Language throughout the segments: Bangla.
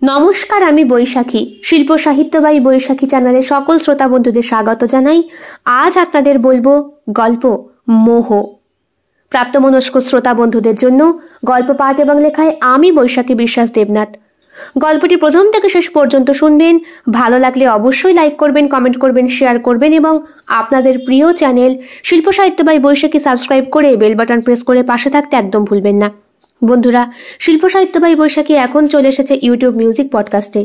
নমস্কার, আমি বৈশাখী। শিল্প সাহিত্য বাই বৈশাখী চ্যানেলে সকল শ্রোতা বন্ধুদের স্বাগত জানাই। আজ আপনাদের বলবো গল্প মোহ। প্রাপ্তমনস্ক শ্রোতা বন্ধুদের জন্য গল্প পাঠ এবং লেখায় আমি বৈশাখী বিশ্বাস দেবনাথ। গল্পটি প্রথম থেকে শেষ পর্যন্ত শুনবেন। ভালো লাগলে অবশ্যই লাইক করবেন, কমেন্ট করবেন, শেয়ার করবেন এবং আপনাদের প্রিয় চ্যানেল শিল্প সাহিত্য বাই বৈশাখী সাবস্ক্রাইব করে বেল বাটন প্রেস করে পাশে থাকতে একদম ভুলবেন না। বন্ধুরা, শিল্প সাহিত্য বাই বৈশাখী এখন চলে এসেছে ইউটিউব মিউজিক পডকাস্টে।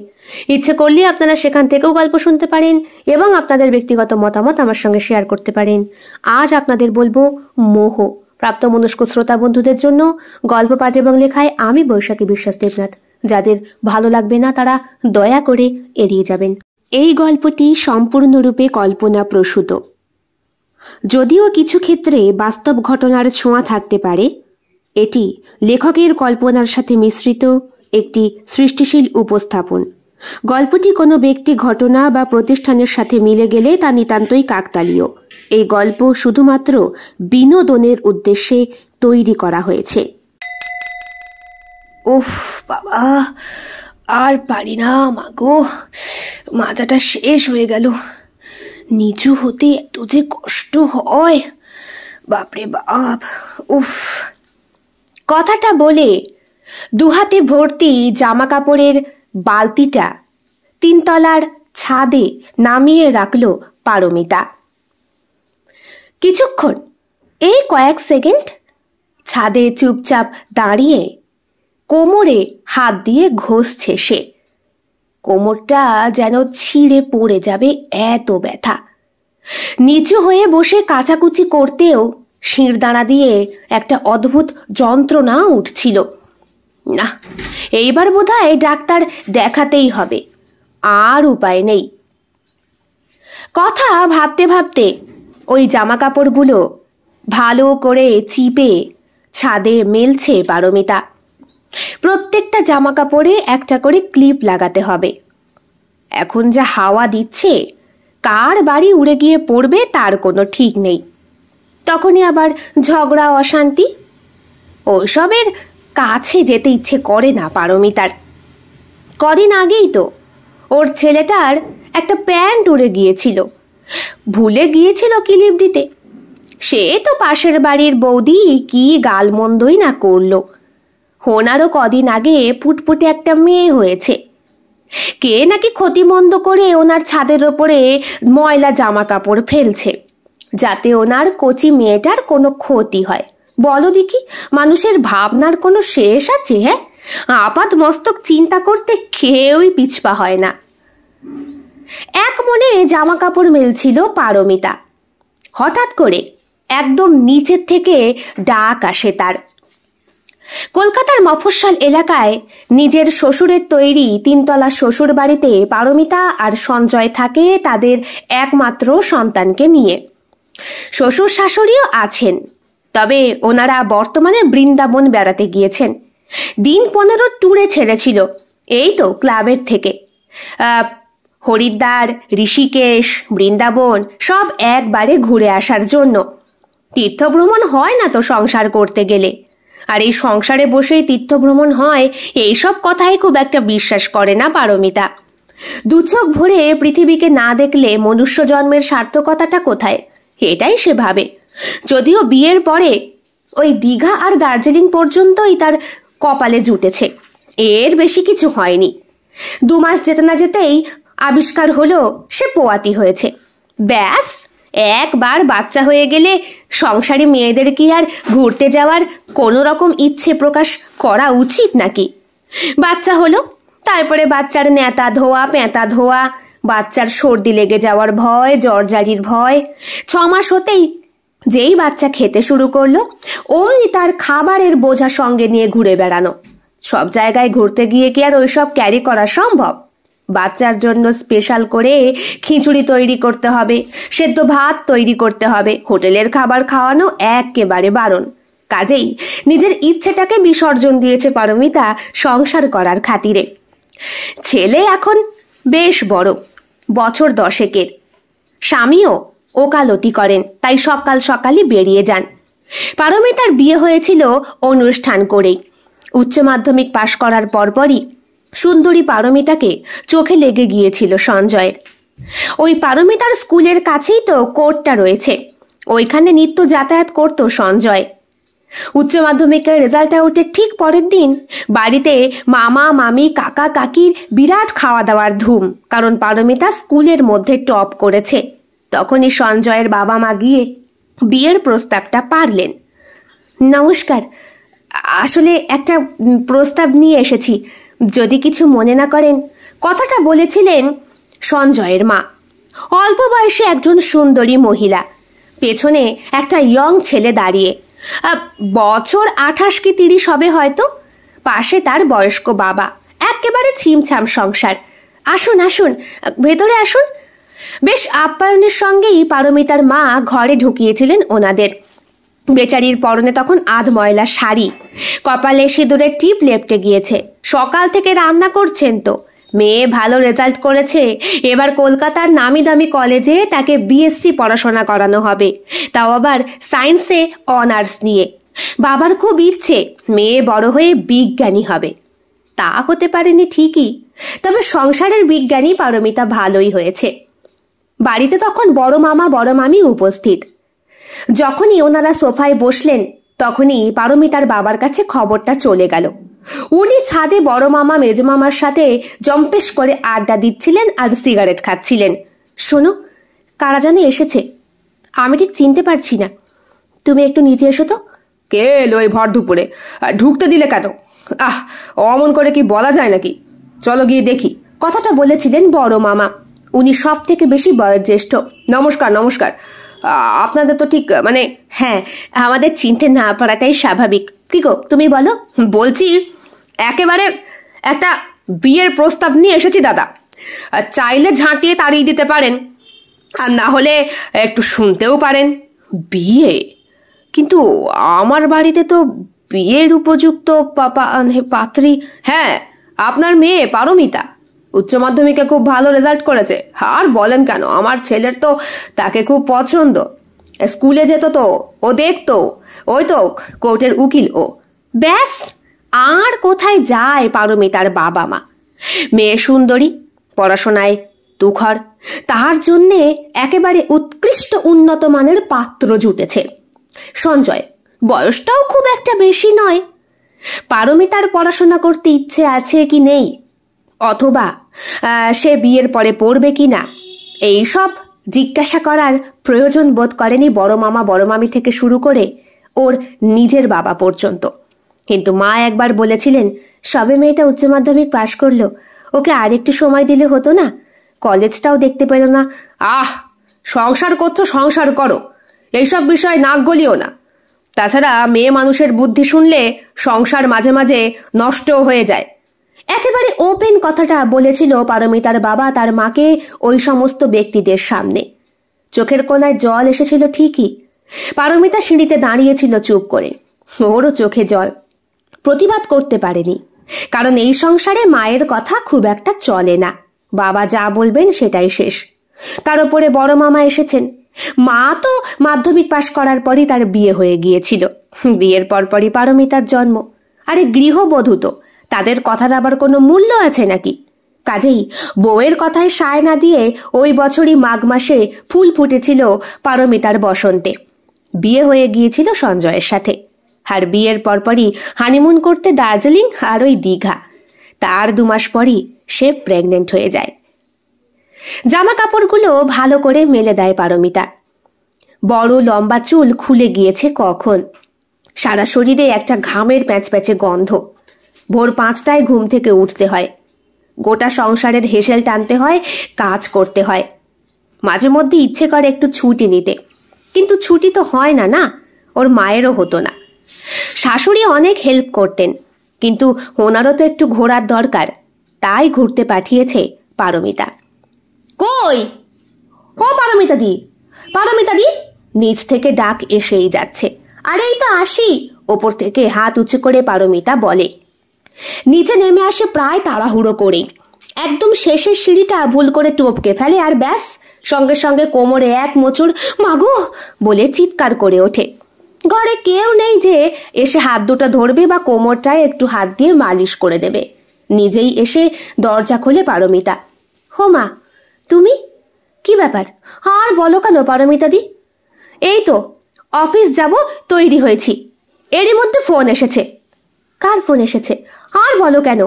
ইচ্ছে করলে আপনারা সেখান থেকেও গল্প শুনতে পারেন এবং আপনাদের ব্যক্তিগত মতামত আমার সঙ্গে শেয়ার করতে পারেন। আজ আপনাদের বলবো মোহ। প্রাপ্তমনস্ক শ্রোতা বন্ধুদের জন্য গল্প পাঠ এবং লেখায় আমি বৈশাখী বিশ্বাস দেবনাথ। যাদের ভালো লাগবে না তারা দয়া করে এড়িয়ে যাবেন। এই গল্পটি সম্পূর্ণরূপে কল্পনা প্রসূত, যদিও কিছু ক্ষেত্রে বাস্তব ঘটনার ছোঁয়া থাকতে পারে। এটি লেখকের কল্পনার সাথে মিশ্রিত একটি সৃষ্টিশীল উপস্থাপন। গল্পটি কোনো ব্যক্তি, ঘটনা বা প্রতিষ্ঠানের সাথে মিলে গেলে তা নিতান্তই কাকতালীয়। এই গল্প শুধুমাত্র বিনোদনের উদ্দেশ্যে তৈরি করা হয়েছে। উফ বাবা, আর পারি না মাগো, মাথাটা শেষ হয়ে গেল। নিচু হতে এত যে কষ্ট হয়, বাপরে বাপ। উফ। কথাটা বলে দুহাতে ভর্তি জামা কাপড়ের বালতিটা তিনতলার ছাদে নামিয়ে রাখল পারমিতা। কিছুক্ষণ, এই কয়েক সেকেন্ড ছাদে চুপচাপ দাঁড়িয়ে কোমরে হাত দিয়ে ঘষছে সে। কোমরটা যেন ছিঁড়ে পড়ে যাবে, এত ব্যথা। নিচু হয়ে বসে কাচাকুচি করতেও শিরদাঁড়া দিয়ে একটা অদ্ভুত যন্ত্রণা উঠছিল। না, এইবার বোধহয় ডাক্তার দেখাতেই হবে, আর উপায় নেই। কথা ভাবতে ভাবতে ওই জামা কাপড়গুলো ভালো করে চিপে ছাদে মেলছে পারমিতা। প্রত্যেকটা জামা কাপড়ে একটা করে ক্লিপ লাগাতে হবে। এখন যা হাওয়া দিচ্ছে, কার বাড়ি উড়ে গিয়ে পড়বে তার কোনো ঠিক নেই। তখনই আবার ঝগড়া, অশান্তি, ওইসবের কাছে যেতে ইচ্ছে করে না পারমিতার। কদিন আগেই তো ওর ছেলেটার একটা প্যান্ট উড়ে গিয়েছিল, ভুলে গিয়েছিল ক্লিপ দিতে। সে তো পাশের বাড়ির বৌদি কি গালমন্দই না করলো। ওনারও কদিন আগে ফুটফুটে একটা মেয়ে হয়েছে। কে নাকি ক্ষতিমন্দ করে ওনার ছাদের ওপরে ময়লা জামা কাপড় ফেলছে, যাতে ওনার কচি মেয়েটার কোনো ক্ষতি হয়। বলো দেখি, মানুষের ভাবনার কোনো শেষ আছে? হ্যাঁ, আপাত মস্তক চিন্তা করতে কেউই পিছপা হয় না। এক মনে জামা কাপড় মেলছিল পারমিতা। হঠাৎ করে একদম নিচের থেকে ডাক আসে তার। কলকাতার মফস্বল এলাকায় নিজের শ্বশুরের তৈরি তিনতলা শ্বশুর বাড়িতে পারমিতা আর সঞ্জয় থাকে তাদের একমাত্র সন্তানকে নিয়ে। শ্বশুর শাশুড়িও আছেন, তবে ওনারা বর্তমানে বৃন্দাবন বেড়াতে গিয়েছেন। দিন 15 ট্যুরে ছেড়েছিল, এই তো ক্লাবের থেকে। হরিদ্বার, ঋষিকেশ, বৃন্দাবন সব একবারে ঘুরে আসার জন্য। তীর্থভ্রমণ হয় না তো সংসার করতে গেলে, আর এই সংসারে বসেই তীর্থভ্রমণ হয়, এইসব কথাই খুব একটা বিশ্বাস করে না পারমিতা। দু চোখ ভরে পৃথিবীকে না দেখলে মনুষ্য জন্মের সার্থকতাটা কোথায়, এটাই সে ভাবে। যদিও বিয়ের পরে ওই দীঘা আর দার্জিলিং পর্যন্তই তার কপালে জুটেছে, এর বেশি কিছু হয়নি। 2 মাস যেতে না যেতেই আবিষ্কার হলো সে পোয়াতি হয়েছে। ব্যাস, একবার বাচ্চা হয়ে গেলে সংসারী মেয়েদের কি আর ঘুরতে যাওয়ার কোনো রকম ইচ্ছে প্রকাশ করা উচিত নাকি? বাচ্চা হলো, তারপরে বাচ্চার নেতা ধোয়া, পেঁতা ধোয়া, বাচ্চার সর্দি লেগে যাওয়ার ভয়, জ্বরজারির ভয়। 6 মাস হতেই যেই বাচ্চা খেতে শুরু করলো, অমনি তার খাবারের বোঝা সঙ্গে নিয়ে ঘুরে বেড়ানো। সব জায়গায় ঘুরতে গিয়ে কি আর ওইসব ক্যারি করা সম্ভব? বাচ্চার জন্য স্পেশাল করে খিচুড়ি তৈরি করতে হবে, সেদ্ধ ভাত তৈরি করতে হবে, হোটেলের খাবার খাওয়ানো একেবারে বারণ। কাজেই নিজের ইচ্ছেটাকে বিসর্জন দিয়েছে পারমিতা সংসার করার খাতিরে। ছেলে এখন বেশ বড়, বছর 10-এর। স্বামীও ওকালতি করেন, তাই সকাল সকালই বেরিয়ে যান। পারমিতার বিয়ে হয়েছিল অনুষ্ঠান করেই। উচ্চ মাধ্যমিক পাশ করার পরপরই সুন্দরী পারমিতাকে চোখে লেগে গিয়েছিল সঞ্জয়ের। ওই পারমিতার স্কুলের কাছেই তো কোর্টটা রয়েছে, ওইখানে নিত্য যাতায়াত করত সঞ্জয়। উচ্চ মাধ্যমিকের রেজাল্ট আউটের ঠিক পরের দিন বাড়িতে মামা মামি কাকা কাকির বিরাট খাওয়া দাওয়ার ধুম, কারণ পারমিতা স্কুলের মধ্যে টপ করেছে। তখনই সঞ্জয়ের বাবা মা গিয়ে বিয়ের প্রস্তাবটা পারলেন। নমস্কার, আসলে একটা প্রস্তাব নিয়ে এসেছি, যদি কিছু মনে না করেন, কথাটা বলেছিলেন সঞ্জয়ের মা। অল্প বয়সে একজন সুন্দরী মহিলা, পেছনে একটা ইয়ং ছেলে দাঁড়িয়ে, বছর 28 কি 30 হবে হয়তো, পাশে তার বয়স্ক বাবা। একেবারে ছিমছাম সংসার। আসুন আসুন, ভেতরে আসুন। বেশ আপ্যায়নের সঙ্গেই পারমিতার মা ঘরে ঢুকিয়েছিলেন ওনাদের। বেচারির পরনে তখন আধ ময়লা শাড়ি, কপালে সিঁদুরের টিপ লেপটে গিয়েছে। সকাল থেকে রান্না করছেন তো। মেয়ে ভালো রেজাল্ট করেছে, এবার কলকাতার নামি দামি কলেজে তাকে বিএসসি পড়াশোনা করানো হবে, তাও আবার সায়েন্সে অনার্স নিয়ে। বাবার খুব ইচ্ছে মেয়ে বড় হয়ে বিজ্ঞানী হবে। তা হতে পারেনি ঠিকই, তবে সংসারের বিজ্ঞানী পারমিতা ভালোই হয়েছে। বাড়িতে তখন বড় মামা বড় মামি উপস্থিত। যখনই ওনারা সোফায় বসলেন তখনই পারমিতার বাবার কাছে খবরটা চলে গেল। উনি ছাদে বড় মামা মেজ মামার সাথে জম্পেশ করে আড্ডা দিচ্ছিলেন আর সিগারেট খাচ্ছিলেন। শোনো, কারা জানে এসেছে, আমি ঠিক চিনতে পারছি না, তুমি একটু নিচে এসো তো। কে এলো এই ভর দুপুরে? ঢুকতে দিলে কেন? অমন করে কি বলা যায় নাকি? চলো গিয়ে দেখি। কথাটা বলেছিলেন বড় মামা। উনি সব থেকে বেশি বয়োজ্যেষ্ঠ। নমস্কার নমস্কার। আপনাদের তো ঠিক হ্যাঁ, আমাদের চিনতে না পারাটাই স্বাভাবিক। কি গো, তুমি বলো। বলছি, একেবারে একটা বিয়ের প্রস্তাব নিয়ে এসেছি দাদা। চাইলে ঝাঁটিয়ে তাড়িয়ে দিতে পারেন, আর না হলে একটু শুনতেও পারেন। বিয়ে? কিন্তু আমার বাড়িতে তো বিয়ের উপযুক্ত পাত্রী। হ্যাঁ, আপনার মেয়ে পারমিতা উচ্চ মাধ্যমিকে খুব ভালো রেজাল্ট করেছে। আর বলেন কেন, আমার ছেলের তো তাকে খুব পছন্দ। স্কুলে যেত তো, ও দেখতো, ওই তো কোর্টের উকিল ও। ব্যাস, আর কোথায় যায় পারমিতার বাবা মা? মেয়ে সুন্দরী, পড়াশোনায় তুখর, তার জন্যে একেবারে উৎকৃষ্ট উন্নত মানের পাত্র জুটেছে। সঞ্জয় বয়সটাও খুব একটা বেশি নয়। পারমিতার পড়াশোনা করতে ইচ্ছে আছে কি নেই, অথবা সে বিয়ের পরে পড়বে কি না, এইসব জিজ্ঞাসা করার প্রয়োজন বোধ করেনি বড় মামা বড় মামি থেকে শুরু করে ওর নিজের বাবা পর্যন্ত। কিন্তু মা একবার বলেছিলেন, সবে মেয়েটা উচ্চ মাধ্যমিক পাশ করলো, ওকে আর একটু সময় দিলে হতো না? কলেজটাও দেখতে পেল না। সংসার করছো, সংসার করো, এইসব বিষয় নাক গলিও না। তাছাড়া মেয়ে মানুষের বুদ্ধি শুনলে সংসার মাঝে মাঝে নষ্টও হয়ে যায়। একেবারে ওপেন কথাটা বলেছিল পারমিতার বাবা তার মাকে ওই সমস্ত ব্যক্তিদের সামনে। চোখের কোনায় জল এসেছিল ঠিকই। পারমিতা সিঁড়িতে দাঁড়িয়েছিল চুপ করে, ওরও চোখে জল। প্রতিবাদ করতে পারেনি, কারণ এই সংসারে মায়ের কথা খুব একটা চলে না। বাবা যা বলবেন সেটাই শেষ। তার উপরে বড় মামা এসেছেন। মা তো মাধ্যমিক পাশ করার পরই তার বিয়ে হয়ে গিয়েছিল। বিয়ের পরপরই পারমিতার জন্ম। আরে গৃহবধূ তো, তাদের কথার আবার কোনো মূল্য আছে নাকি? কাজেই বউয়ের কথায় সায় না দিয়ে ওই বছরই মাঘ মাসে ফুল ফুটেছিল পারমিতার বসন্তে। বিয়ে হয়ে গিয়েছিল সঞ্জয়ের সাথে। আর বিয়ের পরপরই হানিমুন করতে দার্জিলিং আর ওই দীঘা। তার 2 মাস পরই সে প্রেগনেন্ট হয়ে যায়। জামা কাপড়গুলো ভালো করে মেলে দেয় পারমিতা। বড় লম্বা চুল খুলে গিয়েছে কখন। সারা শরীরে একটা ঘামের প্যাঁচপ্যাঁচে গন্ধ। ভোর 5টায় ঘুম থেকে উঠতে হয়, গোটা সংসারের হেসেল টানতে হয়, কাজ করতে হয়। মাঝে মধ্যে ইচ্ছে করে একটু ছুটি নিতে, কিন্তু ছুটি তো হয় না। না, ওর মায়েরও হতো না। শাশুড়ি অনেক হেল্প করতেন, কিন্তু ওনারও তো একটু ঘোরার দরকার, তাই ঘুরতে পাঠিয়েছে পারমিতা। কই ও পারমিতা দি, পারমিতা দি! নিচ থেকে ডাক এসেই যাচ্ছে। আরে এই তো আসি, ওপর থেকে হাত উঁচু করে পারমিতা বলে। নিচে নেমে আসে প্রায় তাড়াহুড়ো করে। একদম শেষের সিঁড়িটা ভুল করে টপকে ফেলে, আর ব্যাস, সঙ্গে সঙ্গে কোমরে এক মোচড় মাগো বলে চিৎকার করে ওঠে। ঘরে কেউ নেই যে এসে হাত দুটো ধরবে বা কোমরটায় একটু হাত দিয়ে মালিশ করে দেবে। নিজেই এসে দরজা খোলে পারমিতা। হো মা, তুমি? কি ব্যাপার? আর বলো কেন পারমিতাদি? এই তো অফিস যাব, তৈরি হয়েছি, এরই মধ্যে ফোন এসেছে। কার ফোন এসেছে? আর বলো কেন?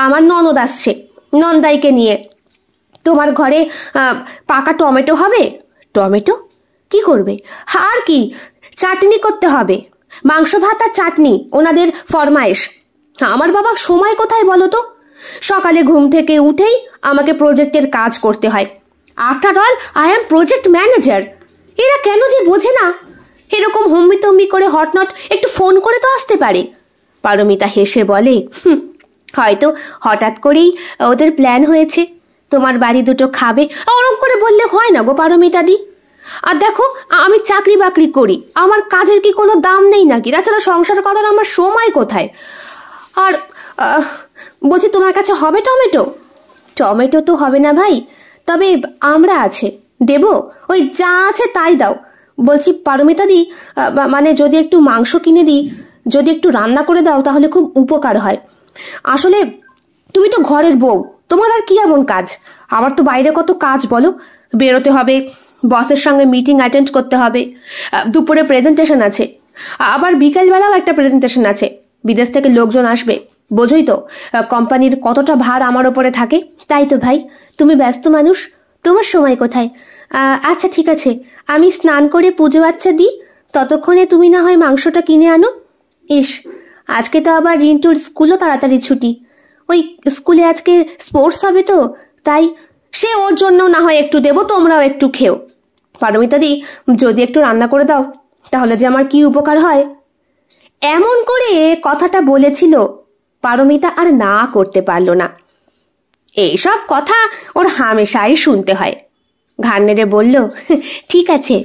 আমার ননদ আসছে, নন্দাইকে নিয়ে। তোমার ঘরে পাকা টমেটো হবে। টমেটো কি করবে? আর কি, চাটনি করতে হবে, মাংস ভাত আর চাটনি, ওনাদের ফরমাইশ। আমার বাবা সময় কোথায় বলো তো? সকালে ঘুম থেকে উঠেই আমাকে প্রজেক্টের কাজ করতে হয়। After all I am project manager. এরা কেন যে বোঝে না? এরকম হম্বি তম্বি করে হটনট একটু ফোন করে তো আসতে পারে। পারমিতা হেসে বলে, হয়তো হঠাৎ করেই ওদের প্ল্যান হয়েছে, তোমার বাড়ি দুটো খাবে। ওরকম করে বললে হয় না গো পারমিতাদি। আর দেখো, আমি চাকরি বাকরি করি, আমার কাজের কি কোনো দাম নেই নাকি? তাছাড়া সংসার করার আমার সময় কোথায়? আর বলছি, তোমার কাছে হবে টমেটো? টমেটো তো হবে না ভাই, তবে আমরা আছে, দেব। ওই যা আছে তাই দাও। বলছি পারমিতাদি, মানে যদি একটু মাংস কিনে দিই, যদি একটু রান্না করে দাও তাহলে খুব উপকার হয়। আসলে তুমি তো ঘরের বউ, তোমার আর কি এমন কাজ? আমার তো বাইরে কত কাজ বলো। বেরোতে হবে, বসের সঙ্গে মিটিং অ্যাটেন্ড করতে হবে, দুপুরে প্রেজেন্টেশন আছে, আবার বিকেলবেলাও একটা প্রেজেন্টেশন আছে, বিদেশ থেকে লোকজন আসবে। বোঝোই তো কোম্পানির কতটা ভার আমার ওপরে থাকে। তাই তো ভাই, তুমি ব্যস্ত মানুষ, তোমার সময় কোথায়? আচ্ছা ঠিক আছে, আমি স্নান করে পুজো আচ্ছা দিই, ততক্ষণে তুমি না হয় মাংসটা কিনে আনো। ইস, আজকে তো আবার রিন্টুর স্কুলও তাড়াতাড়ি ছুটি। ওই স্কুলে আজকে স্পোর্টস হবে তো, তাই সে ওর জন্য না হয় একটু দেবো, তোমরাও একটু খেও। পারমিতাদি, যদি একটু রান্না করে দাও তাহলে যে আমার কি উপকার হয়। এমন করে কথাটা বলেছিল, পারমিতা আর না করতে পারল না। এইসব কথা ওর হামেশাই শুনতে হয়। ঘাড় নেড়ে বলল, ঠিক আছে,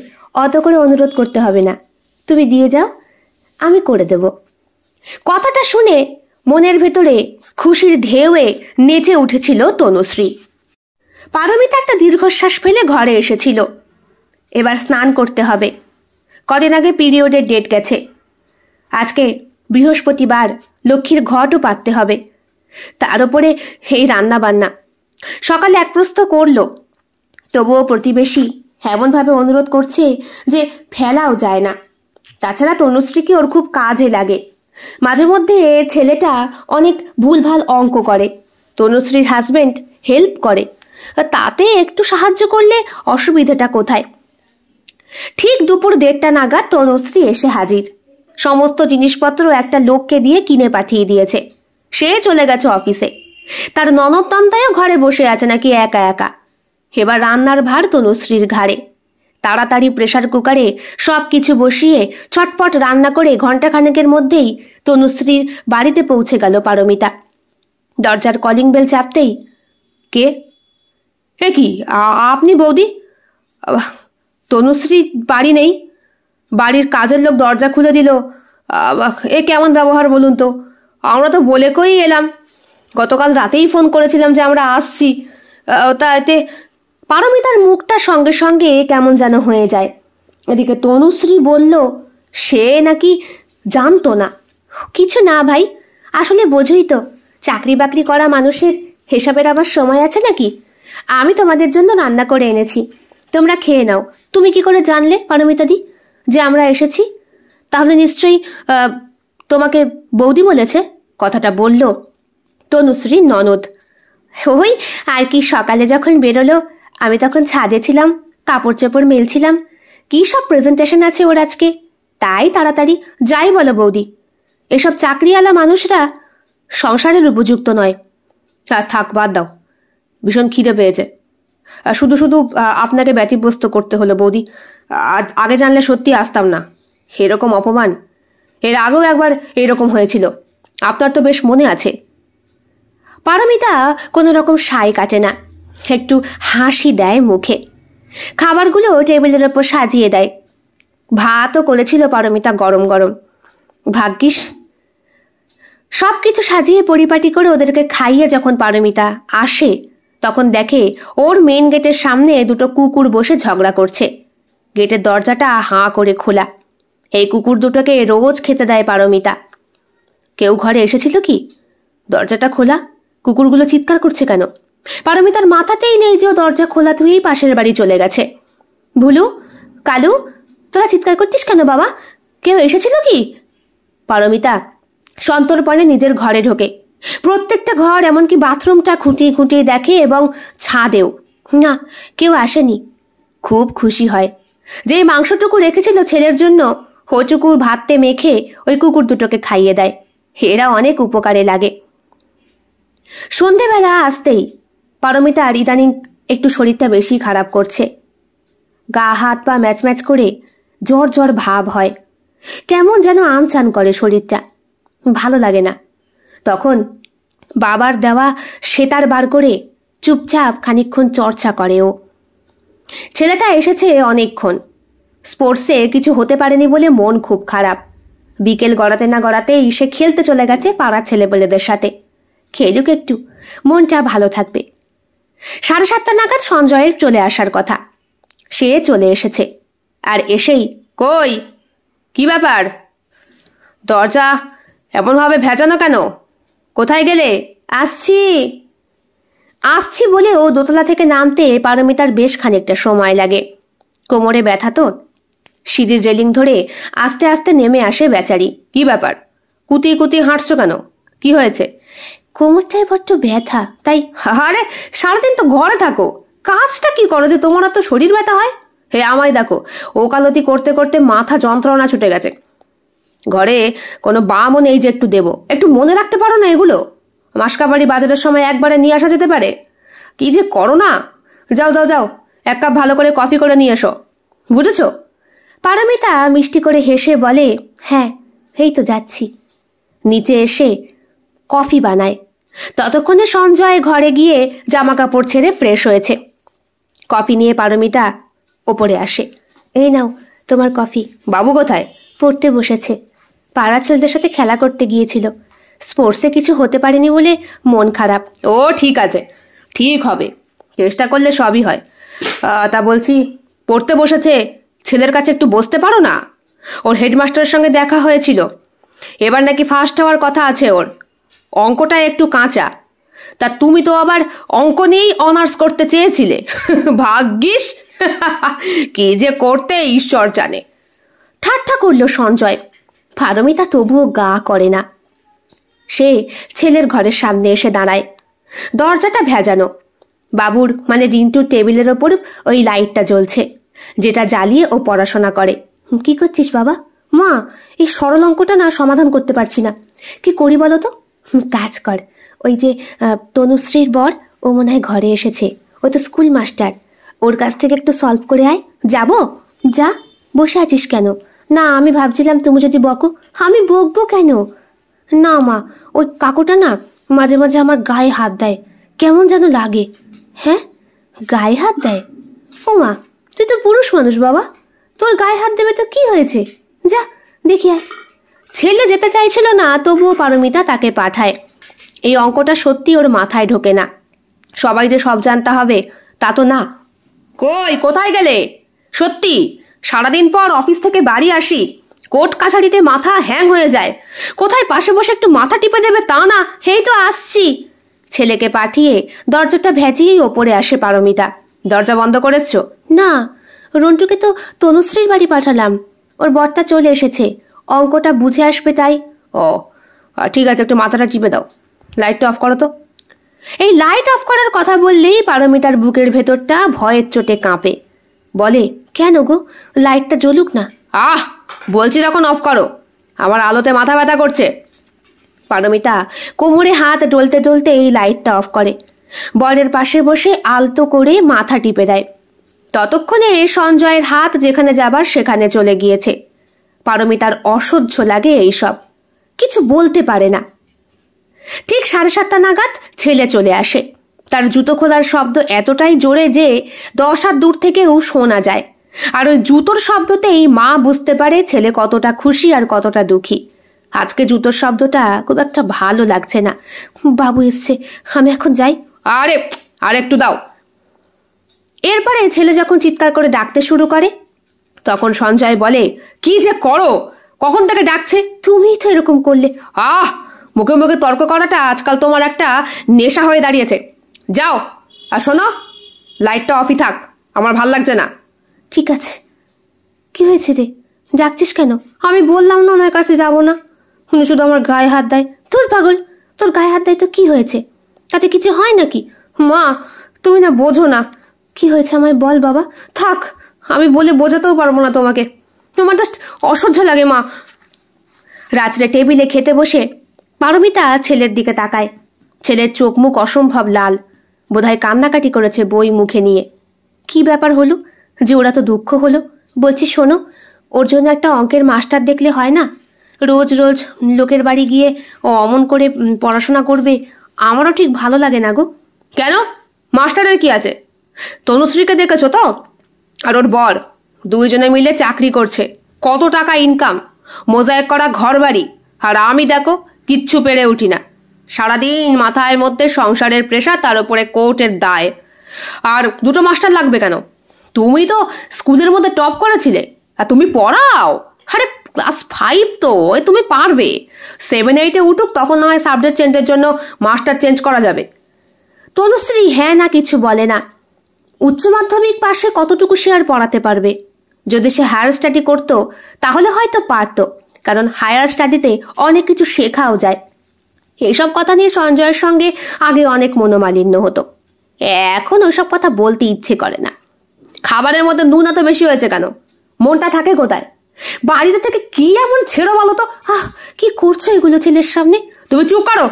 অত করে অনুরোধ করতে হবে না, তুমি দিয়ে যাও, আমি করে দেব। কথাটা শুনে মনের ভেতরে খুশির ঢেউয়ে নেচে উঠেছিল তনুশ্রী। পারমিতা একটা দীর্ঘশ্বাস ফেলে ঘরে এসেছিল। এবার স্নান করতে হবে। কদিন আগে পিরিয়ডের ডেট গেছে, আজকে বৃহস্পতিবার, লক্ষ্মীর ঘটও পাততে হবে, তার উপরে এই রান্না বান্না। সকালে এক প্রস্ত করলো, তবুও প্রতিবেশী এমনভাবে অনুরোধ করছে যে ফেলাও যায় না। তাছাড়া তনুশ্রীকে ওর খুব কাজে লাগে। মাঝে মধ্যে ছেলেটা অনেক ভুলভাল অঙ্ক করে, তনুশ্রীর হাজবেন্ড হেল্প করে, তাতে একটু সাহায্য করলে অসুবিধাটা কোথায়। ঠিক দুপুর 1:30 নাগাদ তনুশ্রী এসে হাজির। সমস্ত জিনিসপত্র একটা লোককে দিয়ে কিনে পাঠিয়ে দিয়েছে। সে চলে গেছে অফিসে। তার ননদ তন্তায়ও ঘরে বসে আছে নাকি একা একা। এবার রান্নার ভার তনুশ্রীর ঘাড়ে। তাড়াতাড়ি প্রেসার কুকারে সবকিছু বসিয়ে ছটপট রান্না করে ঘন্টাখানেকের মধ্যেই তনুশ্রীর বাড়িতে পৌঁছে গেল পারমিতা। দরজার কলিং বেল চাপতেই, কে? এ কি, আপনি বৌদি? তনুশ্রী বাড়ি নেই। বাড়ির কাজের লোক দরজা খুলে দিল। এ কেমন ব্যবহার বলুন তো? আমরা তো বলে কই এলাম, গতকাল রাতেই ফোন করেছিলাম যে আমরা আসছি। তা এতে পারমিতার মুখটা সঙ্গে সঙ্গে কেমন যেন হয়ে যায়। এদিকে তনুশ্রী বলল সে নাকি জানতো না। কিছু না ভাই, আসলে বোঝই তো, চাকরি বাকরি করা মানুষের হিসাবের আবার সময় আছে নাকি? আমি তোমাদের জন্য রান্না করে এনেছি, তোমরা খেয়ে নাও। তুমি কি করে জানলে পারমিতাদি যে আমরা এসেছি? তাহলে নিশ্চয়ই তোমাকে বৌদি বলেছে। কথাটা বলল তনুশ্রী ননদ। ওই আর কি, সকালে যখন বেরোলো আমি তখন ছাদে ছিলাম, কাপড় চোপড় মেলছিলাম। কি সব প্রেজেন্টেশন আছে ওর আজকে, তাই তাড়াতাড়ি। যাই বলো বৌদি, এসব চাকরিওয়ালা মানুষরা সংসারের উপযুক্ত নয়। থাক, বাদ দাও, ভীষণ খিদে পেয়েছে। শুধু শুধু আপনাকে ব্যতিব্যস্ত করতে হলো বৌদি। আগে জানলে সত্যি আসতাম না। এরকম অপমান এর আগেও একবার এরকম হয়েছিল, আপনার তো বেশ মনে আছে। পারমিতা কোনো রকম সায় কাটে না, একটু হাসি দেয় মুখে। খাবারগুলো টেবিলের ওপর সাজিয়ে দেয়। ভাতও করেছিল পারমিতা গরম গরম। ভাগ্যিস সবকিছু সাজিয়ে পরিপাটি করে ওদেরকে খাইয়ে যখন পারমিতা আসে, তখন দেখে ওর মেন গেটের সামনে দুটো কুকুর বসে ঝগড়া করছে। গেটের দরজাটা হাঁ করে খোলা। এই কুকুর দুটোকে রোজ খেতে দেয় পারমিতা। কেউ ঘরে এসেছিল কি? দরজাটা খোলা, কুকুরগুলো চিৎকার করছে কেন? পারমিতার মাথাতেই নেই যে ও দরজা খোলা থুয়েই পাশের বাড়ি চলে গেছে। ভুলু, কালু, তোরা চিৎকার করছিস কেন বাবা? কেউ এসেছিল কি? পারমিতা সন্তর্পণে নিজের ঘরে ঢোকে। প্রত্যেকটা ঘর, এমনকি বাথরুমটা খুঁটিয়ে খুঁটিয়ে দেখে এবং ছাদেও। না, কেউ আসেনি। খুব খুশি হয়। যেই মাংসটুকু রেখেছিল ছেলের জন্য, ওইটুকুর ভাততে মেখে ওই কুকুর দুটোকে খাইয়ে দেয়। এরা অনেক উপকারে লাগে। সন্ধেবেলা আসতেই পারমিতার ইদানিং একটু শরীরটা বেশি খারাপ করছে। গা হাত পা ম্যাচ ম্যাচ করে জ্বর জ্বর ভাব হয়। কেমন যেন আনচান করে শরীরটা, ভালো লাগে না। তখন বাবার দেওয়া সেতার বার করে চুপচাপ খানিকক্ষণ চর্চা করে ও। ছেলেটা এসেছে অনেকক্ষণ। স্পোর্টসে কিছু হতে পারেনি বলে মন খুব খারাপ। বিকেল গড়াতে না গড়াতেই সে খেলতে চলে গেছে পাড়ার ছেলেপেলেদের সাথে। খেলুক একটু, মনটা ভালো থাকবে। 7:30 নাগাদ সঞ্জয়ের চলে আসার কথা। সে চলে এসেছে। আর এসেই, কই, কি ব্যাপার? দরজা এমনভাবে ভেজানো কেন? কোথায় গেলে? আসছি আসছি বলে ও দোতলা থেকে নামতে পারমিতার বেশ খানিকটা সময় লাগে। কোমরে ব্যথা তো। সিঁড়ির রেলিং ধরে আস্তে আস্তে নেমে আসে বেচারি। কি ব্যাপার, কুতিয়ে কুতিয়ে হাঁটছো কেন? কি হয়েছে? কোমরটায় বড্ড ব্যথা, তাই। আরে সারাদিন তো ঘরে থাকো, কাজটা কি করো যে তোমার তো শরীর ব্যথা হয়? হে আমায় দেখো, ওকালতি করতে করতে মাথা যন্ত্রণা ছুটে গেছে। ঘরে কোনো বামও নেই যে একটু দেবো। একটু মনে রাখতে পারো না এগুলো? মাসকাবাড়ি বাজারের সময় একবারে নিয়ে আসা যেতে পারে। কি যে করো না। যাও যাও যাও, 1 কাপ ভালো করে কফি করে নিয়ে এসো, বুঝেছো? পারমিতা মিষ্টি করে হেসে বলে, হ্যাঁ এই তো যাচ্ছি। নিচে এসে কফি বানায়। ততক্ষণে সঞ্জয় ঘরে গিয়ে জামা কাপড় ছেড়ে ফ্রেশ হয়েছে। কফি নিয়ে পারমিতা ওপরে আসে। এই নাও তোমার কফি। বাবু কোথায়? পড়তে বসেছে। পাড়া ছেলেদের সাথে খেলা করতে গিয়েছিল। স্পোর্টসে কিছু হতে পারেনি বলে মন খারাপ। ও ঠিক আছে, ঠিক হবে, চেষ্টা করলে সবই হয়। তা বলছি, পড়তে বসেছে, ছেলের কাছে একটু বসতে পারো না? ওর হেডমাস্টারের সঙ্গে দেখা হয়েছিল। এবার নাকি ফার্স্ট হওয়ার কথা আছে ওর। অঙ্কটা একটু কাঁচা। তা তুমি তো আবার অঙ্ক নিয়েই অনার্স করতে চেয়েছিলে। ভাগ্যিস। কি যে করতে ঈশ্বর জানে। ঠাট্টা করল সঞ্জয়। পারমিতা তবুও গা করে না। সে ছেলের ঘরের সামনে এসে দাঁড়ায়। দরজাটা ভেজানো। বাবুর মানে রিন্টুর টেবিলের ওপর ওই লাইটটা জ্বলছে, যেটা জ্বালিয়ে ও পড়াশোনা করে। কি করছিস বাবা? মা, এই সরল অঙ্কটা না সমাধান করতে পারছি না, কি করি বলো তো? কাজ কর, ওই যে তনুশ্রীর বর, ও মনে হয় ঘরে এসেছে। ও তো স্কুল মাস্টার, ওর কাছ থেকে একটু সলভ করে আয়। যাবো? যা, বসে আছিস কেন? না, আমি ভাবছিলাম তুমি যদি বকো। আমি বকবো কেন? না মা, ওই কাকুটা না মাঝে মাঝে আমার গায়ে হাত দেয়, কেমন যেন লাগে। হ্যাঁ, গায়ে হাত দেয়? ও মা, তুই তো পুরুষ মানুষ বাবা, তোর গায়ে হাত দেবে তো কি হয়েছে? যা দেখি আয়। ছেলে যেতে চাইছিল না, তবুও পারমিতা তাকে পাঠায়। এই অঙ্কটা সত্যি ওর মাথায় ঢোকে না। সবাই যে সব জানতে হবে তা তো না। কই, কোথায় গেলে? সত্যি সারাদিন পর অফিস থেকে বাড়ি আসি, কোর্ট কাছারিতে মাথা হ্যাং হয়ে যায়। কোথায় পাশে বসে একটু মাথা টিপে দেবে তা না। হেই তো আসছি। ছেলেকে পাঠিয়ে দরজাটা ভেজিয়েই ওপরে আসে পারমিতা। দরজা বন্ধ করেছো? না, রন্টুকে তো তনুশ্রীর বাড়ি পাঠালাম, ওর বরটা চলে এসেছে, অঙ্কটা বুঝে আসবে তাই। ও ঠিক আছে, একটু মাথাটা টিপে দাও। লাইটটা অফ করো তো। এই লাইট অফ করার কথা বললেই পারমিতার বুকের ভেতরটা ভয়ের চোটে কাঁপে। বলে, কেন গো, লাইটটা জ্বলুক না। আহ, বলছি যখন অফ করো, আমার আলোতে মাথা ব্যথা করছে। পারমিতা কোমরে হাত ডলতে ডলতে এই লাইটটা অফ করে। বরের পাশে বসে আলতো করে মাথা টিপে দেয়। ততক্ষণে সঞ্জয়ের হাত যেখানে যাবার সেখানে চলে গিয়েছে। পারমিতার অসহ্য লাগে এইসব, কিছু বলতে পারে না। ঠিক 7:30 নাগাদ ছেলে চলে আসে। তার জুতো খোলার শব্দ এতটাই জোরে যে 10 হাত দূর থেকেও শোনা যায়। আর ওই জুতোর শব্দতেই মা বুঝতে পারে ছেলে কতটা খুশি আর কতটা দুঃখী। আজকে জুতোর শব্দটা খুব একটা ভালো লাগছে না। বাবু এসছে, আমি এখন যাই। আরে আর একটু দাও। এরপরে ছেলে যখন চিৎকার করে ডাকতে শুরু করে, তখন সঞ্জয় বলে, কি যে করো, কখন থেকে ডাকছে? তুমিই তো এরকম করলে। আহ, মুখে মুখে তর্ক করাটা আজকাল তোমার একটা নেশা হয়ে দাঁড়িয়েছে। যাও, আর শোনো, লাইটটা অফই থাক, আমার ভাল লাগছে না। ঠিক আছে। কি হয়েছে রে, ডাকছিস কেন? আমি বললাম না ওনার কাছে যাবো না, উনি শুধু আমার গায়ে হাত দেয়। তোর পাগল, তোর গায়ে হাত দেয় তো কি হয়েছে? তাতে কিছু হয় নাকি? মা, তুমি না বোঝো না। কি হয়েছে আমায় বল বাবা। থাক, আমি বলে বোঝাতেও পারবো না তোমাকে, তোমার জাস্ট অসহ্য লাগে মা। রাত্রে টেবিলে খেতে বসে পারমিতা ছেলের দিকে তাকায়। ছেলের চোখ মুখ অসম্ভব লাল, বোধহয় কান্নাকাটি করেছে বই মুখে নিয়ে। কি ব্যাপার হলো যে ওরা তো দুঃখ হলো? বলছি শোনো, ওর জন্য একটা অঙ্কের মাস্টার দেখলে হয় না? রোজ রোজ লোকের বাড়ি গিয়ে ও অমন করে পড়াশোনা করবে, আমারও ঠিক ভালো লাগে না গো। কেন, মাস্টারের কি আছে? তনুশ্রীকে দেখেছো তো, আর ওর বর, দুইজনে মিলে চাকরি করছে, কত টাকা ইনকাম, মোজাইক করা ঘর বাড়ি। আর আমি দেখো, কিচ্ছু পেরে উঠি না, সারাদিন মাথায় মধ্যে সংসারের প্রেশার, তার উপরে কোর্টের দায়। আর দুটো মাস্টার লাগবে কেন? তুমি তো স্কুলের মধ্যে টপ করেছিলে, আর তুমি পড়াও। আরে ক্লাস 5 তো, তুমি পারবে। 7-8-এ উঠুক, তখন না হয় সাবজেক্ট চেঞ্জের জন্য মাস্টার চেঞ্জ করা যাবে। তনুশ্রী হ্যাঁ না কিছু বলে না। উচ্চ মাধ্যমিক পাশে কতটুকু সে আর পড়াতে পারবে? যদি সে হায়ার স্টাডি করতো তাহলে হয়তো পারতো, কারণ হায়ার স্টাডিতে অনেক কিছু শেখাও যায়। এইসব কথা নিয়ে সঞ্জয়ের সঙ্গে আগে অনেক মনোমালিন্য হতো, এখন ওইসব কথা বলতে ইচ্ছে করে না। খাবারের মধ্যে নুন এত বেশি হয়েছে কেন? মনটা থাকে কোথায়? বাড়িতে থেকে কি এমন ছেড়ো বলো তো? কি করছো এগুলো ছেলের সামনে? তুমি চুপ করো।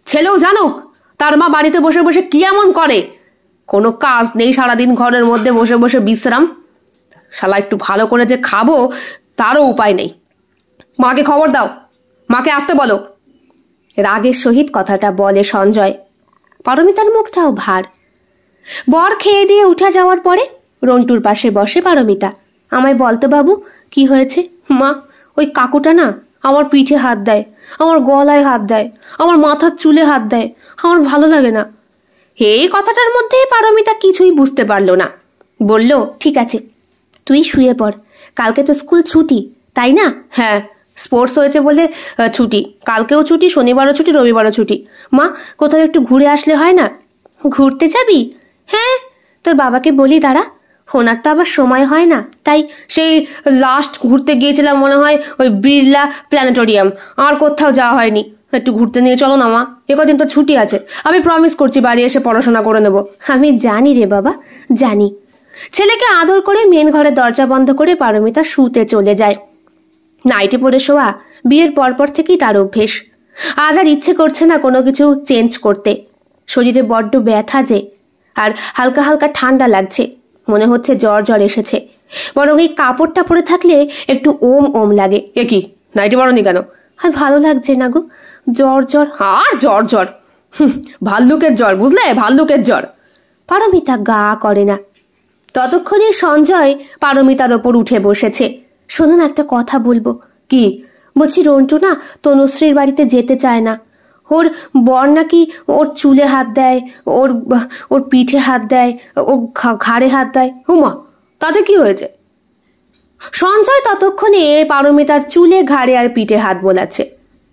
ছেলেও জানো তার মা বাড়িতে বসে বসে কি এমন করে। কোনো কাজ নেই, সারাদিন ঘরের মধ্যে বসে বসে বিশ্রাম। শালা একটু ভালো করে যে খাবো তারও উপায় নেই। মাকে খবর দাও, মাকে আসতে বলো। রাগের সহিত কথাটা বলে সঞ্জয়। পারমিতার মুখটাও ভার। বর খেয়ে দিয়ে উঠা যাওয়ার পরে রন্টুর পাশে বসে পারমিতা। আমায় বলতো বাবু, কি হয়েছে? মা, ওই কাকুটা না আমার পিঠে হাত দেয়, আমার গলায় হাত দেয়, আমার মাথার চুলে হাত দেয়, আমার ভালো লাগে না। এই কথাটার মধ্যে পারমিতা কিছুই বুঝতে পারলো না। বলল, ঠিক আছে, তুই শুয়ে পড়, কালকে তো স্কুল ছুটি, তাই না? হ্যাঁ, স্পোর্টস হয়েছে বলে ছুটি, কালকেও ছুটি, শনিবারও ছুটি, রবিবারও ছুটি। মা, কোথাও একটু ঘুরে আসলে হয় না? ঘুরতে যাবি? হ্যাঁ, তোর বাবাকে বলি দাঁড়া, ওনার তো আবার সময় হয় না। তাই সেই লাস্ট ঘুরতে গিয়েছিলাম মনে হয় ওই বিড়লা প্ল্যানেটোরিয়াম, আর কোথাও যাওয়া হয়নি। একটু ঘুরতে নিয়ে চলো না মা, একদিন তো ছুটি আছে, আমি প্রমিস করছি বাড়ি এসে পড়াশোনা করে নেবো। আমি জানি রে বাবা, জানি। ছেলেকে আদর করে মেন ঘরের দরজা বন্ধ করে পারমিতা শুতে চলে যায়। নাইটি পরে শোয়া বিয়ের পরপর থেকেই তার অভ্যেস। আজ আর ইচ্ছে করছে না কোনো কিছু চেঞ্জ করতে। শরীরে বড্ড ব্যথা যে, আর হালকা হালকা ঠান্ডা লাগছে, মনে হচ্ছে জ্বর জ্বর এসেছে। বরং এই কাপড়টা পরে থাকলে একটু ওম ওম লাগে। এ কি, নাইটি পরনি কেন? আর ভালো লাগছে না গো, জ্বর জ্বর। আর জ্বর জ্বর, ভাল্লুকের জ্বর, বুঝলে, ভাল্লুকের জ্বর। পারমিতা গা করে না। ততক্ষণে সঞ্জয় পারমিতার ওপর উঠে বসেছে। শোনো না, একটা কথা বলবো। কি? বলছি রন্টু না তনুশ্রীর বাড়িতে যেতে চায় না। ওর বর নাকি ওর চুলে হাত দেয়, ওর পিঠে হাত দেয়, ওর ঘাড়ে হাত দেয়। হুমা, তাতে কি হয়েছে? সঞ্জয় ততক্ষণে পারমিতার চুলে, ঘাড়ে আর পিঠে হাত বোলাচ্ছে।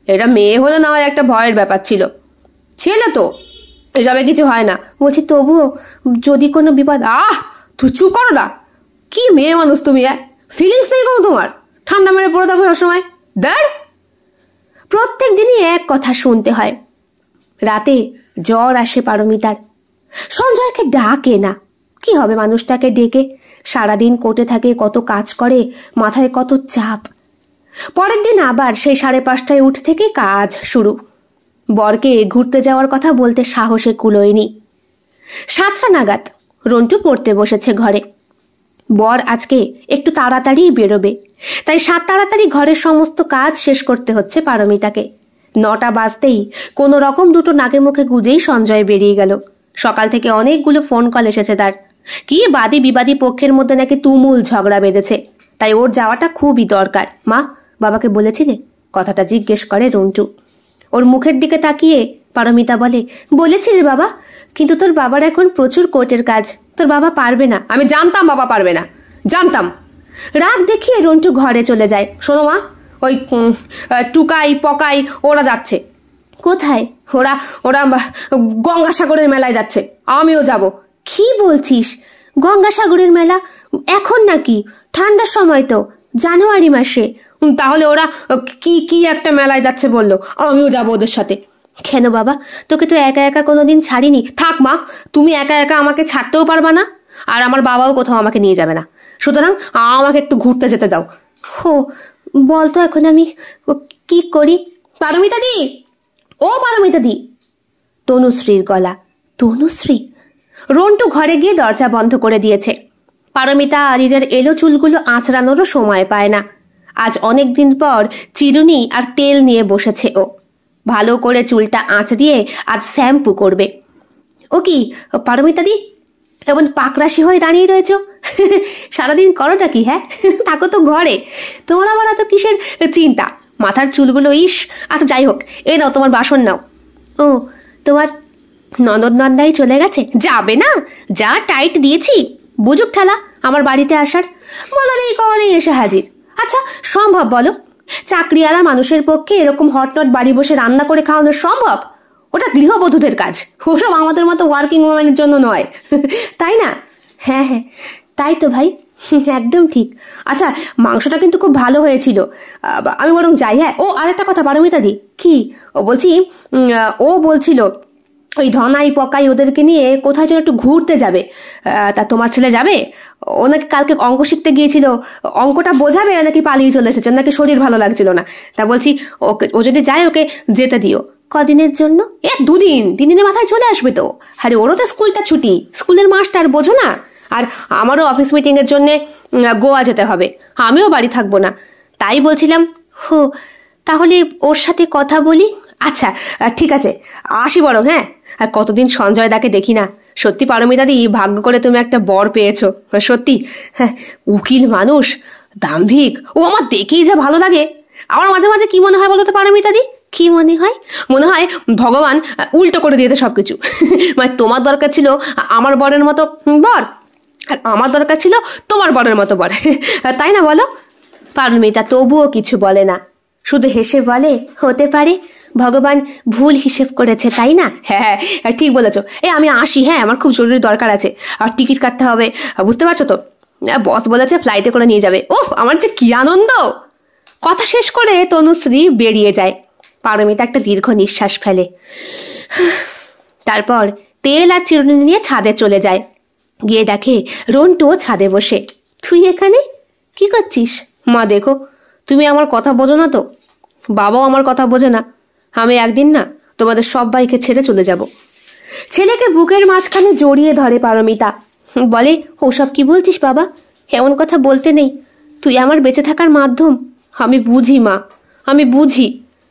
এটা মেয়ে হলে না হয় একটা ভয়ের ব্যাপার ছিল, ছেলে তো এসবে কিছু হয় না। বলছি তবুও যদি কোনো বিপদ। তুই চুপ করো না, কি মেয়ে মানুষ তুমি? ফিলিংস নেই কোনো তোমার? ঠান্ডা মেরে পড়ে থাকো সবসময়। দেখ, প্রত্যেক দিনই এক কথা শুনতে হয়। রাতে জ্বর আসে পারমিতার। সঞ্জয়কে ডাকে না, কি হবে মানুষটাকে ডেকে? সারাদিন কোর্টে থাকে, কত কাজ করে, মাথায় কত চাপ। পরের দিন আবার সেই 5:30টায় উঠ থেকে কাজ শুরু। বরকে ঘুরতে যাওয়ার কথা বলতে সাহসে কুলোয়নি। 7টা নাগাদ রন্টু পড়তে বসেছে ঘরে। বর আজকে একটু তাড়াতাড়ি বেরোবে, তাই তাড়াতাড়ি ঘরের সমস্ত কাজ শেষ করতে হচ্ছে পারমিতাকে। 9টা বাজতেই কোনো রকম দুটো নাকে মুখে গুজেই সঞ্জয় বেরিয়ে গেল। সকাল থেকে অনেকগুলো ফোন কল এসেছে তার। কি বাদী বিবাদী পক্ষের মধ্যে নাকি তুমুল ঝগড়া বেঁধেছে, তাই ওর যাওয়াটা খুবই দরকার। মা, বাবাকে বলেছিলে? কথাটা জিজ্ঞেস করে রন্টু। ওর মুখের দিকে তাকিয়ে পারমিতা বলে, বলেছি রে বাবা, কিন্তু তোর বাবার এখন প্রচুর কোর্টের কাজ, তোর বাবা পারবে না। আমি জানতাম বাবা পারবে না, জানতাম। রাগ দেখিয়ে রন্টু ঘরে চলে যায়। শোনো মা, ওই টুকাই পকাই ওরা যাচ্ছে, কোথায়? ওরা ওরা গঙ্গাসাগরের মেলায় যাচ্ছে, আমিও যাব। কি বলছিস? গঙ্গাসাগরের মেলা এখন নাকি? ঠান্ডার সময় তো, জানুয়ারি মাসে। তাহলে ওরা কি কি একটা মেলায় যাচ্ছে বললো, আমিও যাব ওদের সাথে। কেন বাবা, তোকে তো একা একা কোনোদিন ছাড়িনি। থাক মা, তুমি একা একা আমাকে ছাড়তেও পারবা না, আর আমার বাবাও কোথাও আমাকে নিয়ে যাবে না। সুতরাং আমাকে একটু ঘুরতে যেতে দাও। হো, বলতো এখন আমি কি করি? পারমিতা দি, ও পারমিতা দি। তনুশ্রীর গলা। তনুশ্রী? রন্টু ঘরে গিয়ে দরজা বন্ধ করে দিয়েছে। পারমিতা নিজের এলো চুলগুলো আঁচড়ানোরও সময় পায় না। আজ অনেক দিন পর চিরুনি আর তেল নিয়ে বসেছে ও। ভালো করে চুলটা আঁচড়িয়ে আজ শ্যাম্পু করবে। ও কি পারমিতা দি, এমন পাকরাশি হয়ে দাঁড়িয়ে রয়েছ? সারাদিন করোটা কি? হ্যাঁ, থাকো তো ঘরে, তোমার আবার এত কিসের চিন্তা? মাথার চুলগুলো ইস। আচ্ছা যাই হোক, এ নাও তোমার বাসন নাও। ও, তোমার ননদ নন্দাই চলে গেছে? যাবে না, যা টাইট দিয়েছি। বুঝুক ঠেলা আমার বাড়িতে আসার, বলারই কওয়ালেই এসে হাজির। আচ্ছা সম্ভব বলো? চাকরিওয়ালা মানুষের পক্ষে এরকম হটনট বাড়ি বসে রান্না করে খাওয়ানো সম্ভব? ওটা গৃহবধূদের কাজ, ওসব আমাদের মতো ওয়ার্কিং ওম্যানের জন্য নয়, তাই না? হ্যাঁ হ্যাঁ, তাই তো ভাই, একদম ঠিক। আচ্ছা, মাংসটা কিন্তু খুব ভালো হয়েছিল। আমি বরং যাই। হ্যাঁ, ও আরেকটা কথা পারমিতা দি। কি? ও বলছিল ওই ধনাই পকাই ওদেরকে নিয়ে কোথায় যেন একটু ঘুরতে যাবে। তা তোমার ছেলে যাবে? ও নাকি কালকে অঙ্ক শিখতে গিয়েছিল, অঙ্কটা বোঝাবে নাকি পালিয়ে চলে এসেছে, নাকি শরীর ভালো লাগছিল না। তা বলছি ও যদি যায় ওকে যেতে দিও। কদিনের জন্য? 2 দিন, 3 দিনের মাথায় চলে আসবে তো। আরে ওরও তো স্কুলটা ছুটি, স্কুলের মাস্টার বোঝো না। আর আমারও অফিস মিটিং এর জন্য গোয়া যেতে হবে, আমিও বাড়ি থাকবো না। তাই বলছিলাম। হো, তাহলে ওর সাথে কথা বলি। আচ্ছা ঠিক আছে, আসি বরং। হ্যাঁ, আর কতদিন সঞ্জয় দাকে দেখি না। সত্যি পারমিতা দি, ভাগ্য করে তুমি একটা বর পেয়েছো। সত্যি, হ্যাঁ, উকিল মানুষ, দাম্ভিক। ও আমার দেখেই যা ভালো লাগে। আমার মাঝে মাঝে কি মনে হয় বলো তো পারমিতা দি? কি মনে হয়? মনে হয় ভগবান উল্টো করে দিয়েছে সবকিছু। মানে তোমার দরকার ছিল আমার বরের মতো বর, আর আমার দরকার ছিল তোমার বরের মতো বর। তাই না বলো? পারমিতা তবুও কিছু বলে না, শুধু হেসে বলে, হতে পারে ভগবান ভুল হিসেব করেছে, তাই না? হ্যাঁ হ্যাঁ, ঠিক বলেছো। আমি আসি। হ্যাঁ, আমার খুব জরুরি দরকার আছে, আর টিকিট কাটতে হবে, বুঝতে পারছো তো? বস বলেছে ফ্লাইটে করে নিয়ে যাবে। ওহ, আমার যে কি আনন্দ! কথা শেষ করে তনুশ্রী বেরিয়ে যায়। পারমিতা একটা দীর্ঘ নিঃশ্বাস ফেলে। তারপর তেল আর চিরুনি নিয়ে ছাদে চলে যায়। গিয়ে দেখে রন্টুও ছাদে বসে। তুই এখানে কি করছিস? মা দেখো, তুমি আমার কথা বোঝো না তো, বাবাও আমার কথা বোঝে না। আমি একদিন না তোমাদের সবাইকে ছেড়ে চলে যাব। ছেলেকে বুকের মাঝখানে জড়িয়ে ধরে পারমিতা, বলে, ওসব কি বলছিস বাবা? এমন কথা বলতে নেই, তুই আমার বেঁচে থাকার মাধ্যম। আমি বুঝি মা, আমি বুঝি,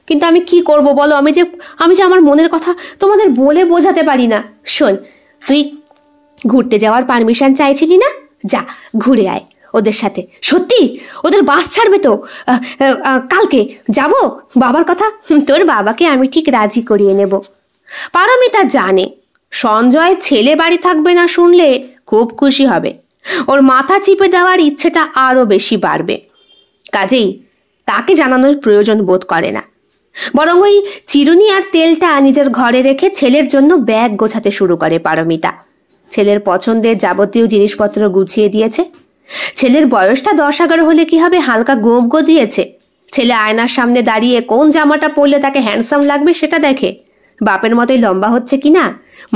কিন্তু আমি কি করব বলো? আমি যে আমার মনের কথা তোমাদের বলে বোঝাতে পারি না। শোন, তুই ঘুরতে যাওয়ার পারমিশন চাইছিলি না, যা ঘুরে আয় ওদের সাথে। সত্যি? ওদের বাস ছাড়বে তো? কালকে যাব। বাবার কথা? তোর বাবাকে আমি ঠিক রাজি করিয়ে নেব। পারমিতা জানে সঞ্জয় ছেলে বাড়ি থাকবে না শুনলে খুব খুশি হবে, ওর মাথা চিপে দেওয়ার ইচ্ছেটা আরো বেশি বাড়বে। কাজেই তাকে জানানোর প্রয়োজন বোধ করে না, বরং ওই চিরুনি আর তেলটা নিজের ঘরে রেখে ছেলের জন্য ব্যাগ গোছাতে শুরু করে পারমিতা। ছেলের পছন্দের যাবতীয় জিনিসপত্র গুছিয়ে দিয়েছে। ছেলের বয়সটা 10-11 হলে কি হবে, হালকা গোপ গজিয়েছে। ছেলে আয়নার সামনে দাঁড়িয়ে কোন জামাটা পরলে তাকে হ্যান্ডসাম লাগবে সেটা দেখে। বাপের মতোই লম্বা হচ্ছে কিনা,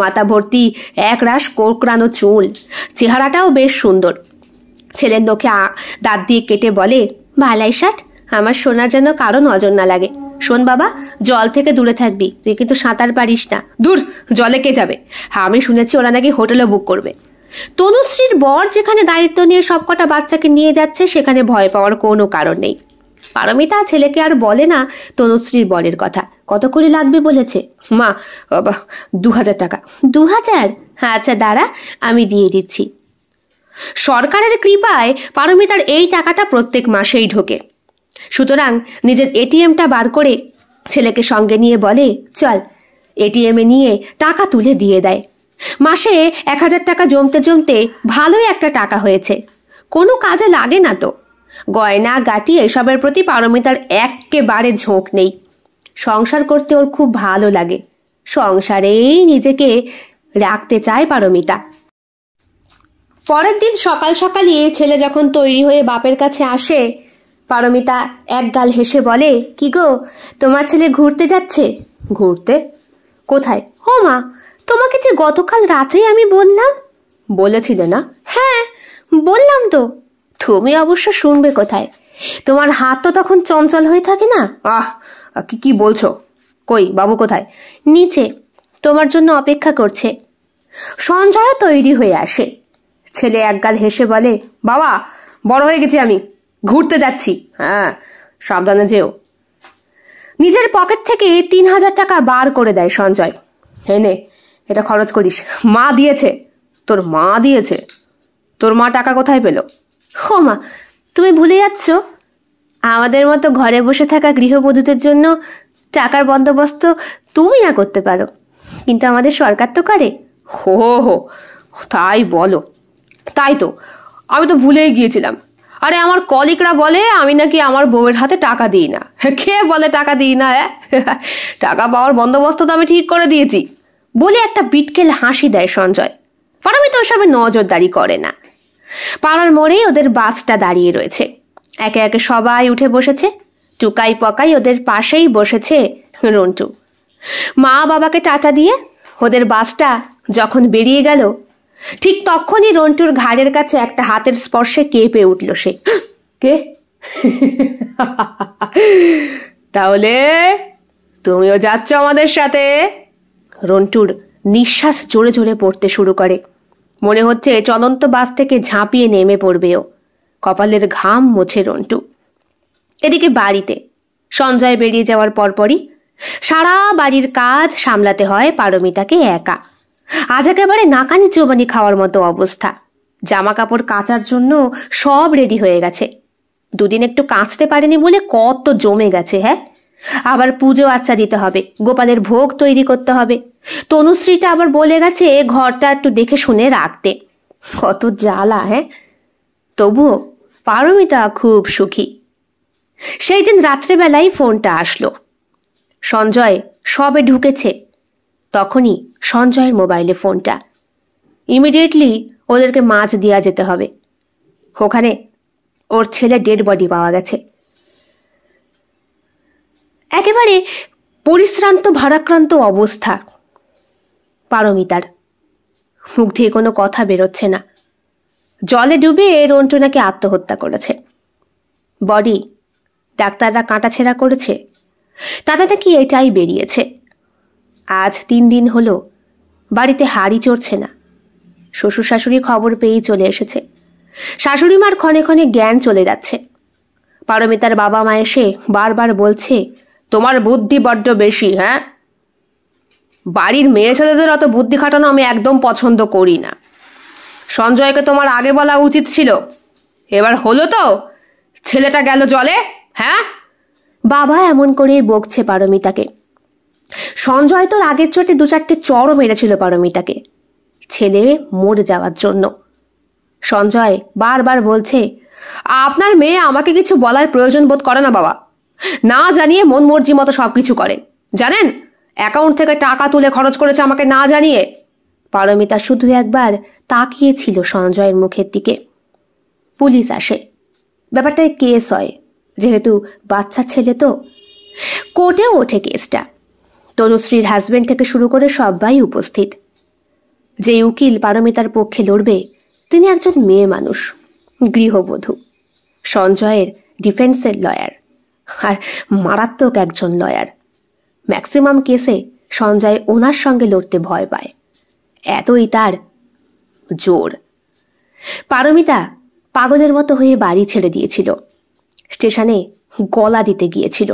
মাথা ভর্তি একরাশ কোঁকড়ানো চুল, চেহারাটাও বেশ সুন্দর। ছেলের নখে দাঁত দিয়ে কেটে বলে, ভালাই ষাট, আমার সোনার যেন কারো নজর না লাগে। শোন বাবা, জল থেকে দূরে থাকবি, তুই কিন্তু সাঁতার পারিস না। দূর, জলে কে যাবে? আমি শুনেছি ওরা নাকি হোটেলে বুক করবে। তনুশ্রীর বর যেখানে দায়িত্ব নিয়ে সবকটা বাচ্চাকে নিয়ে যাচ্ছে, সেখানে ভয় পাওয়ার কোনো কারণ নেই। পারমিতা ছেলেকে আর বলে না তনুশ্রীর বরের কথা। কত করে লাগবে বলেছে? মা, 2000 টাকা। 2000? আচ্ছা দাঁড়া, আমি দিয়ে দিচ্ছি। সরকারের কৃপায় পারমিতার এই টাকাটা প্রত্যেক মাসেই ঢোকে। সুতরাং নিজের এটিএমটা বার করে ছেলেকে সঙ্গে নিয়ে বলে, চল। এটিএমে নিয়ে টাকা তুলে দিয়ে দেয়। মাসে 1000 টাকা জমতে জমতে ভালোই একটা টাকা হয়েছে। কোনো কাজে লাগে না তো। গয়না গাটি এসবের প্রতি পারমিতার একেবারে ঝোঁক নেই। সংসার করতে ওর খুব ভালো লাগে, সংসারেই নিজেকে রাখতে চায় পারমিতা। পরের দিন সকাল সকালই ছেলে যখন তৈরি হয়ে বাপের কাছে আসে, পারমিতা একগাল হেসে বলে, কি গো, তোমার ছেলে ঘুরতে যাচ্ছে? ঘুরতে? কোথায়? ও মা, তোমাকে যে গতকাল রাত্রে আমি বললাম। বলেছিলে না? হ্যাঁ বললাম তো। তুমি অবশ্য শুনবে কোথায়, তোমার হাত তো তখন চঞ্চল হয়ে থাকে না। কি কি বলছো? কই, বাবু কোথায়? নিচে, তোমার জন্য অপেক্ষা করছে। সঞ্জয়ও তৈরি হয়ে আসে। ছেলে একগাল হেসে বলে, বাবা, বড় হয়ে গেছি আমি, ঘুরতে যাচ্ছি। হ্যাঁ, সাবধানে যেও। নিজের পকেট থেকে 3,000 টাকা বার করে দেয় সঞ্জয়। নে, এটা খরচ করিস, মা দিয়েছে। তোর মা দিয়েছে? তোর মা টাকা কোথায় পেল? ও মা, তুমি ভুলে যাচ্ছ, আমাদের মতো ঘরে বসে থাকা গৃহবধূদের জন্য টাকার বন্দোবস্ত তুমি না করতে পারো, কিন্তু আমাদের সরকার তো করে। হো হো, তাই বলো? তাই তো, আমি তো ভুলেই গিয়েছিলাম। আরে আমার কলিগরা বলে আমি নাকি আমার বউয়ের হাতে টাকা দিই না। কে বলে টাকা দিই না? টাকা পাওয়ার বন্দোবস্ত তো আমি ঠিক করে দিয়েছি বলে একটা বিটকেল হাসি দেয় সঞ্জয়। পারমিতা ওসবে নজরদারি করে না। পাড়ার মোড়েই ওদের বাসটা দাঁড়িয়ে রয়েছে। একে একে সবাই উঠে বসেছে। টুকাই পকাই ওদের পাশেই বসেছে রন্টু। মা বাবাকে টাটা দিয়ে ওদের বাসটা যখন বেরিয়ে গেল, ঠিক তখনই রন্টুর ঘাড়ের কাছে একটা হাতের স্পর্শে কেঁপে উঠল সে। কে? তাহলে তুমিও যাচ্ছ আমাদের সাথে? রন্টুর নিঃশ্বাস জোরে জোরে পড়তে শুরু করে। মনে হচ্ছে চলন্ত বাস থেকে ঝাঁপিয়ে নেমে পড়বেও। কপালের ঘাম মোছে রন্টু। এদিকে বাড়িতে সঞ্জয় বেরিয়ে যাওয়ার পরপরই সারা বাড়ির কাজ সামলাতে হয় পারমিতাকে একা। আজ একেবারে নাকানি চোবানি খাওয়ার মতো অবস্থা। জামা কাপড় কাচার জন্য সব রেডি হয়ে গেছে। দুদিন একটু কাচতে পারেনি বলে কত জমে গেছে। হ্যাঁ, আবার পুজো আচ্ছা দিতে হবে, গোপালের ভোগ তৈরি করতে হবে। তনুশ্রীটা আবার বলে গেছে ঘরটা একটু দেখে শুনে রাখতে। কত জ্বালা। হ্যাঁ, তবুও পারমিতা খুব সুখী। সেই দিন রাত্রেবেলায় ফোনটা আসলো। সঞ্জয় সবে ঢুকেছে, তখনই সঞ্জয়ের মোবাইলে ফোনটা। ইমিডিয়েটলি ওদেরকে মাছ দেওয়া যেতে হবে। ওখানে ওর ছেলে ডেড বডি পাওয়া গেছে। একেবারে পরিশ্রান্ত ভারাক্রান্ত অবস্থা পারমিতার। মুখ দিয়ে কোনো কথা বেরোচ্ছে না। জলে ডুবে রন্টু নাকি আত্মহত্যা করেছে। বডি ডাক্তাররা কাটাছেঁড়া করেছে, তাতে নাকি এটাই বেরিয়েছে। আজ 3 দিন হলো বাড়িতে হাড়ি চড়ছে না। শ্বশুর শাশুড়ি খবর পেয়েই চলে এসেছে। শাশুড়ি মার ক্ষণে ক্ষণে জ্ঞান চলে যাচ্ছে। পারমিতার বাবা মা এসে বারবার বলছে, তোমার বুদ্ধি বড্ড বেশি। হ্যাঁ, বাড়ির মেয়ে ছেলেদের অত বুদ্ধি খাটানো আমি একদম পছন্দ করি না। সঞ্জয়কে তোমার আগে বলা উচিত ছিল। এবার হলো তো, ছেলেটা গেল জলে। হ্যাঁ, বাবা এমন করে বকছে পারমিতাকে। সঞ্জয় তোর আগের চোটে 2-4টে চড়ও মেরেছিল পারমিতাকে, ছেলে মরে যাওয়ার জন্য। সঞ্জয় বারবার বলছে, আপনার মেয়ে আমাকে কিছু বলার প্রয়োজন বোধ করে না বাবা, না জানিয়ে মন মর্জি মতো সবকিছু করে। জানেন, অ্যাকাউন্ট থেকে টাকা তুলে খরচ করেছে আমাকে না জানিয়ে। পারমিতা শুধু একবার তাকিয়েছিল সঞ্জয়ের মুখের দিকে। পুলিশ আসে, ব্যাপারটায় কেস হয়, যেহেতু বাচ্চা ছেলে তো। কোর্টেও ওঠে কেসটা। তনুশ্রীর হাজবেন্ড থেকে শুরু করে সবাই উপস্থিত। যে উকিল পারমিতার পক্ষে লড়বে তিনি একজন মেয়ে মানুষ, গৃহবধূ, সঞ্জয়ের ডিফেন্সের লয়ার, আর মারাত্মক একজন লয়ার। ম্যাক্সিমাম কেসে সঞ্জয় ওনার সঙ্গে লড়তে ভয় পায়, এতই তার জোর। পারমিতা পাগলের মতো হয়ে বাড়ি ছেড়ে দিয়েছিল। স্টেশনে গলা দিতে গিয়েছিল,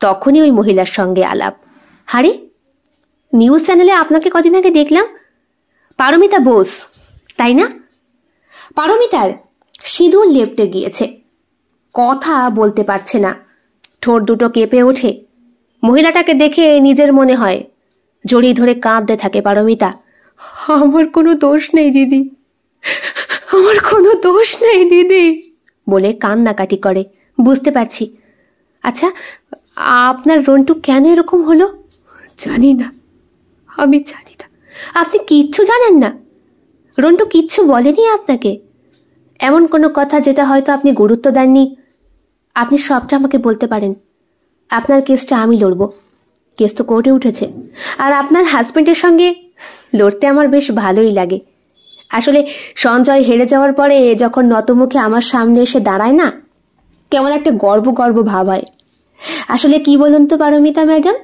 তখনই ওই মহিলার সঙ্গে আলাপ। আরে, নিউজ চ্যানেলে আপনাকে কদিন আগে দেখলাম, পারমিতা বোস, তাই না? পারমিতার সিঁদুর লেপটে গিয়েছে, কথা বলতে পারছে না, ঠোঁট দুটো কেঁপে ওঠে। মহিলাটাকে দেখে নিজের মনে হয়। জড়িয়ে ধরে কাঁদতে থাকে পারমিতা। আমার কোনো দোষ নেই দিদি, আমার কোনো দোষ নেই দিদি বলে কান্নাকাটি করে। বুঝতে পারছি। আচ্ছা, আপনার রন্টু কেন এরকম হলো? জানি না, আমি জানি না। আপনি কিচ্ছু জানেন না? রন্টু কিচ্ছু বলেনি আপনাকে? এমন কোনো কথা যেটা হয়তো আপনি গুরুত্ব দেননি? আপনি সবটা আমাকে বলতে পারেন। আপনার কেসটা আমি লড়ব। কেস তো কোর্টে উঠেছে, আর আপনার হাজবেন্ডের সঙ্গে লড়তে আমার বেশ ভালোই লাগে। আসলে সঞ্জয় হেরে যাওয়ার পরে যখন নতমুখে আমার সামনে এসে দাঁড়ায় না, কেমন একটা গর্ব গর্ব ভাব হয়। আসলে কি বলুন তো পারমিতা ম্যাডাম,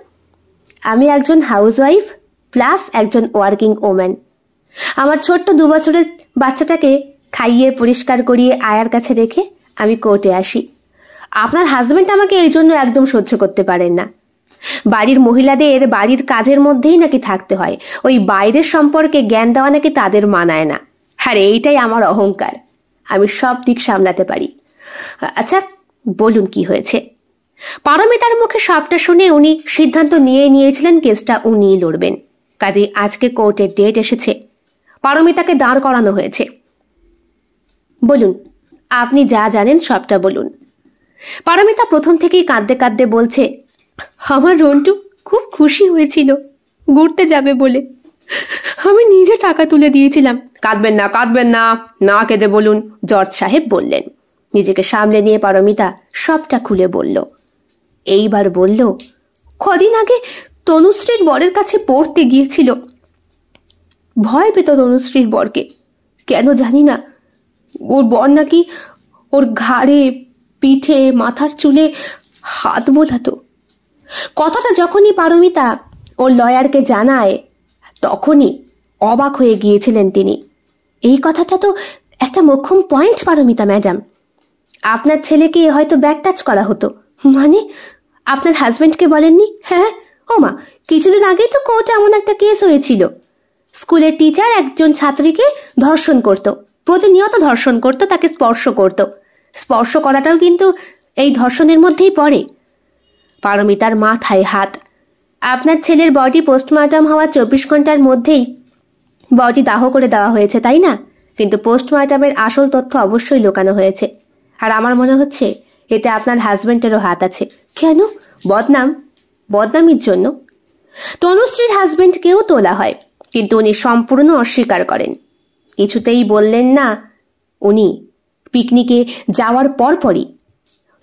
আমি একজন হাউসওয়াইফ প্লাস একজন ওয়ার্কিং ওম্যান। আমার ছোট্ট 2 বছরের বাচ্চাটাকে খাইয়ে পরিষ্কার করিয়ে আয়ার কাছে রেখে আমি কোর্টে আসি। আপনার হাজবেন্ড আমাকে এই জন্য একদম সহ্য করতে পারেন না। বাড়ির মহিলাদের বাড়ির কাজের মধ্যেই নাকি থাকতে হয়, ওই বাইরের সম্পর্কে জ্ঞান দেওয়া নাকি তাদের মানায় না। আর এইটাই আমার অহংকার, আমি সব দিক সামলাতে পারি। আচ্ছা বলুন কি হয়েছে? পারমিতার মুখে সবটা শুনে উনি সিদ্ধান্ত নিয়েছিলেন কেসটা উনিই লড়বেন। কাজেই আজকে কোর্টের ডেট এসেছে, পারমিতাকে দাঁড় করানো হয়েছে। বলুন, আপনি যা জানেন সবটা বলুন। পারমিতা প্রথম থেকেই কাঁদতে কাঁদতে বলছে, আমার রন্টু খুব খুশি হয়েছিল ঘুরতে যাবে বলে, আমি নিজে টাকা তুলে দিয়েছিলাম। কাঁদবেন না, কাঁদবেন না, না কেঁদে বলুন, জজ সাহেব বললেন। নিজেকে সামলে নিয়ে পারমিতা সবটা খুলে বলল। এইবার বলল, কদিন আগে তনুশ্রীর বরের কাছে পড়তে গিয়েছিল। ভয় পেত তনুশ্রীর বরকে, কেন জানি না। ওর বর নাকি ওর ঘাড়ে, পিঠে, মাথার চুলে হাত বোলাতো। কথাটা যখনই পারমিতা ওর লয়ারকে জানায়, তখনই অবাক হয়ে গিয়েছিলেন তিনি। এই কথাটা তো একটা মোক্ষম পয়েন্ট পারমিতা ম্যাডাম। আপনার ছেলেকে হয়তো ব্যাক টাচ করা হতো। মানে? আপনার হাজবেন্ডকে বলেননি? হ্যাঁ, ওমা, কিছুদিন আগেই তো কোর্টে এমন একটা কেস হয়েছিল। স্কুলের টিচার একজন ছাত্রীকে ধর্ষণ করত, প্রতিনিয়ত ধর্ষণ করত, তাকে স্পর্শ করত। স্পর্শ করাটাও কিন্তু এই ধর্ষণের মধ্যেই পড়ে। পারমিতার মাথায় হাত। আপনার ছেলের বডি পোস্টমর্টম হওয়ার 24 ঘন্টার মধ্যেই বডি দাহ করে দেওয়া হয়েছে, তাই না? কিন্তু পোস্টমর্টমের আসল তথ্য অবশ্যই লুকানো হয়েছে। আর আমার মনে হচ্ছে এতে আপনার হাজবেন্ডেরও হাত আছে। কেন? বদনামির জন্য। তনুশ্রীর হাজবেন্ডকেও তোলা হয়, কিন্তু উনি সম্পূর্ণ অস্বীকার করেন। কিছুতেই বললেন না। উনি পিকনিকে যাওয়ার পরপরই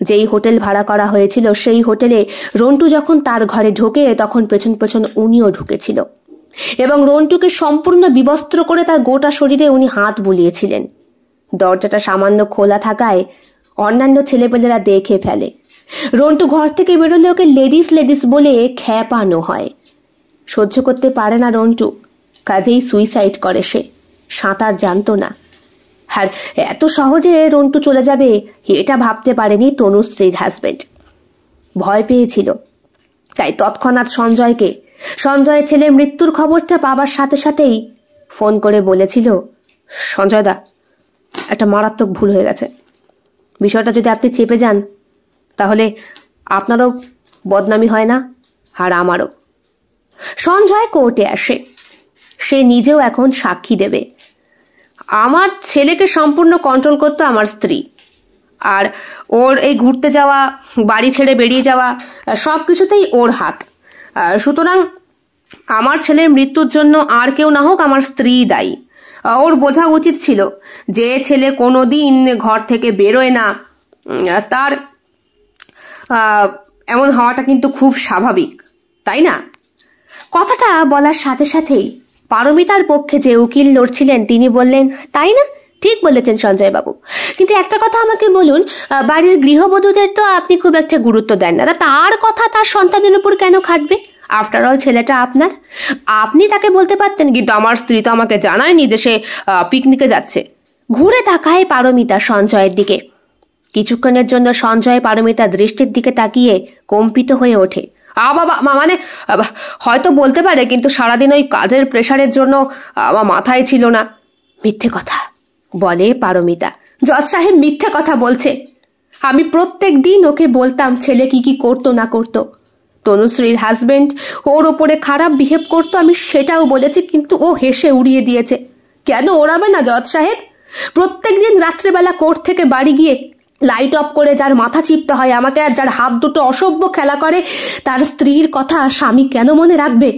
যেই হোটেল ভাড়া করা হয়েছিল, সেই হোটেলে রন্টু যখন তার ঘরে ঢোকে, তখন পেছন পেছন উনিও ঢুকেছিল এবং রন্টুকে সম্পূর্ণ বিবস্ত্র করে তার গোটা শরীরে উনি হাত বুলিয়েছিলেন। দরজাটা সামান্য খোলা থাকায় অন্যান্য ছেলেপেলেরা দেখে ফেলে। রন্টু ঘর থেকে বেরোলে ওকে লেডিস বলে খ্যাপানো হয়। সহ্য করতে পারে না রন্টু, কাজেই সুইসাইড করে সে। সাঁতার জানতো না। আর এত সহজে রন্টু চলে যাবে এটা ভাবতে পারেনি তনুশ্রীর হাজবেন্ড। ভয় পেয়েছিল, তাই তৎক্ষণাৎ সঞ্জয়ের ছেলের মৃত্যুর খবরটা পাবার সাথে সাথেই ফোন করে বলেছিল, সঞ্জয় দা, একটা মারাত্মক ভুল হয়ে গেছে। বিষয়টা যদি আপনি চেপে যান তাহলে আপনারও বদনামি হয় না, আর আমারও। সঞ্জয় কোর্টে আসে। সে নিজেও এখন সাক্ষী দেবে। আমার ছেলেকে সম্পূর্ণ কন্ট্রোল করতো আমার স্ত্রী, আর ওর এই ঘুরতে যাওয়া, বাড়ি ছেড়ে বেরিয়ে যাওয়া, সব কিছুতেই ওর হাত। সুতরাং আমার ছেলের মৃত্যুর জন্য আর কেউ না হোক, আমার স্ত্রী দায়ী। ওর বোঝা উচিত ছিল যে ছেলে কোনোদিন ঘর থেকে বেরোয় না, তার এমন হওয়াটা কিন্তু খুব স্বাভাবিক, তাই না? কথাটা বলার সাথে সাথেই পারমিতার পক্ষে যে উকিল লড়ছিলেন তিনি বললেন, তাই না, ঠিক বলেছেন সঞ্জয় বাবু। কিন্তু একটা কথা আমাকে বলুন, বাড়ির গৃহবধূদের তো আপনি খুব একটা গুরুত্ব দেন না, তার কথা তার সন্তানের উপর কেন খাটবে? আফটার অল ছেলেটা আপনার। আপনি তাকে বলতে পারতেন, কিন্তু আমার স্ত্রী তো আমাকে জানায়নি যে সে পিকনিকে যাচ্ছে। ঘুরে তাকায় পারমিতা সঞ্জয়ের দিকে। কিছুক্ষণের জন্য সঞ্জয় পারমিতার দৃষ্টির দিকে তাকিয়ে কম্পিত হয়ে ওঠে। বাবা, মানে হয়তো বলতে পারে, কিন্তু সারাদিন ওই কাজের প্রেশারের জন্য আমার মাথায় ছিল না। মিথ্যে কথা বলে পারমিতা। জজ সাহেব মিথ্যে কথা বলছে। আমি প্রত্যেক দিন ওকে বলতাম ছেলে কি কি করতো না করতো। তনুশ্রীর হাজবেন্ড ওর ওপরে খারাপ বিহেভ করতো, আমি সেটাও বলেছি, কিন্তু ও হেসে উড়িয়ে দিয়েছে। কেন ওড়াবে না জজ সাহেব? প্রত্যেক দিন রাত্রেবেলা কোর্ট থেকে বাড়ি গিয়ে লাইট অফ করে যার মাথা চিপতে হয় আমাকে, আর যার হাত দুটো অসভ্য খেলা করে, তার স্ত্রীর কথা স্বামী কেন মনে রাখবে?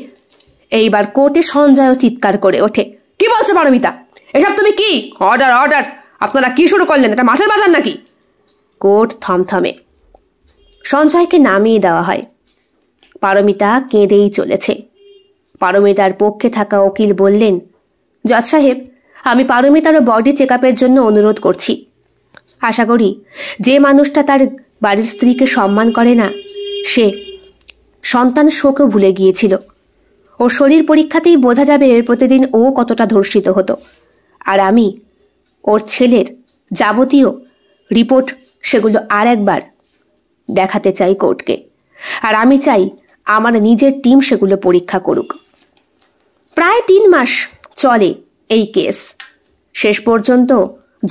এইবার কোর্টে সঞ্জয়ও চিৎকার করে ওঠে, কি বলছো পারমিতা? এসব তুমি কি? Order order! আপনারা কি শুরু করলেন? এটা মাছের বাজার নাকি? কোর্ট থমথমে। সঞ্জয়কে নামিয়ে দেওয়া হয়। পারমিতা কেঁদেই চলেছে। পারমিতার পক্ষে থাকা উকিল বললেন, জজ সাহেব, আমি পারমিতারও বডি চেক আপের জন্য অনুরোধ করছি। আশা করি যে মানুষটা তার বাড়ির স্ত্রীকে সম্মান করে না, সে সন্তান শোকও ভুলে গিয়েছিল। ওর শরীর পরীক্ষাতেই বোঝা যাবে এর প্রতিদিন ও কতটা ধর্ষিত হতো। আর আমি ওর ছেলের যাবতীয় রিপোর্ট সেগুলো আর একবার দেখাতে চাই কোর্টকে। আর আমি চাই আমার নিজের টিম সেগুলো পরীক্ষা করুক। প্রায় 3 মাস চলে এই কেস। শেষ পর্যন্ত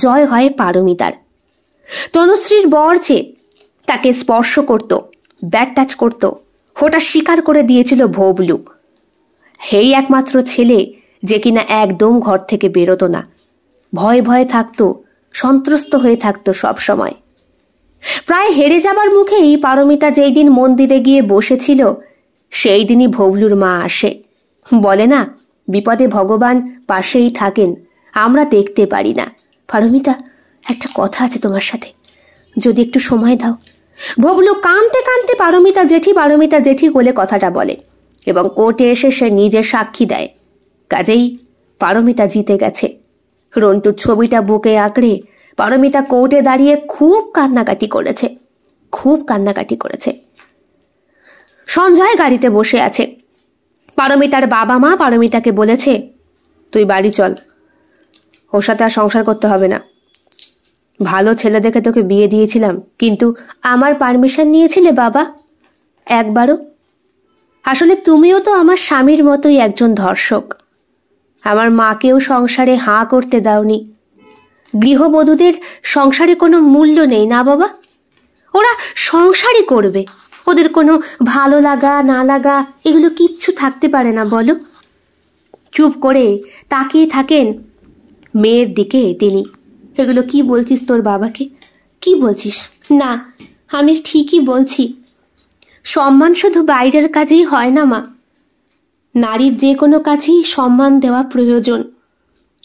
জয় হয় পারমিতার। তনুশ্রীর বর যে তাকে স্পর্শ করত, ব্যাট টাচ করত, ওটা স্বীকার করে দিয়েছিল ভবলু। হেই একমাত্র ছেলে যে কিনা একদম ঘর থেকে বেরোতো না, ভয়ে ভয়ে থাকতো, সন্ত্রস্ত হয়ে থাকতো সব সময়। প্রায় হেরে যাবার মুখেই পারমিতা যেই দিন মন্দিরে গিয়ে বসেছিল, সেই দিনই ভবলুর মা আসে। বলে না, বিপদে ভগবান পাশেই থাকেন, আমরা দেখতে পারি না। পারমিতা, একটা কথা আছে তোমার সাথে, যদি একটু সময় দাও। ভবলু কাঁদতে কাঁদতে পারমিতা জেঠি বলে কথাটা বলে এবং কোর্টে এসে সে নিজে সাক্ষী দেয়। কাজেই পারমিতা জিতে গেছে। রন্টুর ছবিটা বুকে আঁকড়ে পারমিতা কোর্টে দাঁড়িয়ে খুব কান্নাকাটি করেছে। সঞ্জয় গাড়িতে বসে আছে। পারমিতার বাবা মা পারমিতাকে বলেছে, তুই বাড়ি চল, ওর সাথে আর সংসার করতে হবে না। ভালো ছেলে দেখে তোকে বিয়ে দিয়েছিলাম, কিন্তু আমার পারমিশন নিয়েছিলে বাবা একবারও? আসলে তুমিও তো আমার স্বামীর মতোই একজন ধর্ষক। আমার মাকেও সংসারে হাঁ করতে দাওনি। গৃহবধূদের সংসারে কোনো মূল্য নেই না বাবা? ওরা সংসারই করবে, ওদের কোনো ভালো লাগা না লাগা এগুলো কিচ্ছু থাকতে পারে না বলো? চুপ করে তাকিয়ে থাকেন মেয়ের দিকে তিনি। এগুলো কি বলছিস তোর বাবাকে? কি বলছিস? না, আমি ঠিকই বলছি। সম্মান শুধু বাইরের কাজেই হয় না মা, নারীর যে কোনো কাজেই সম্মান দেওয়া প্রয়োজন।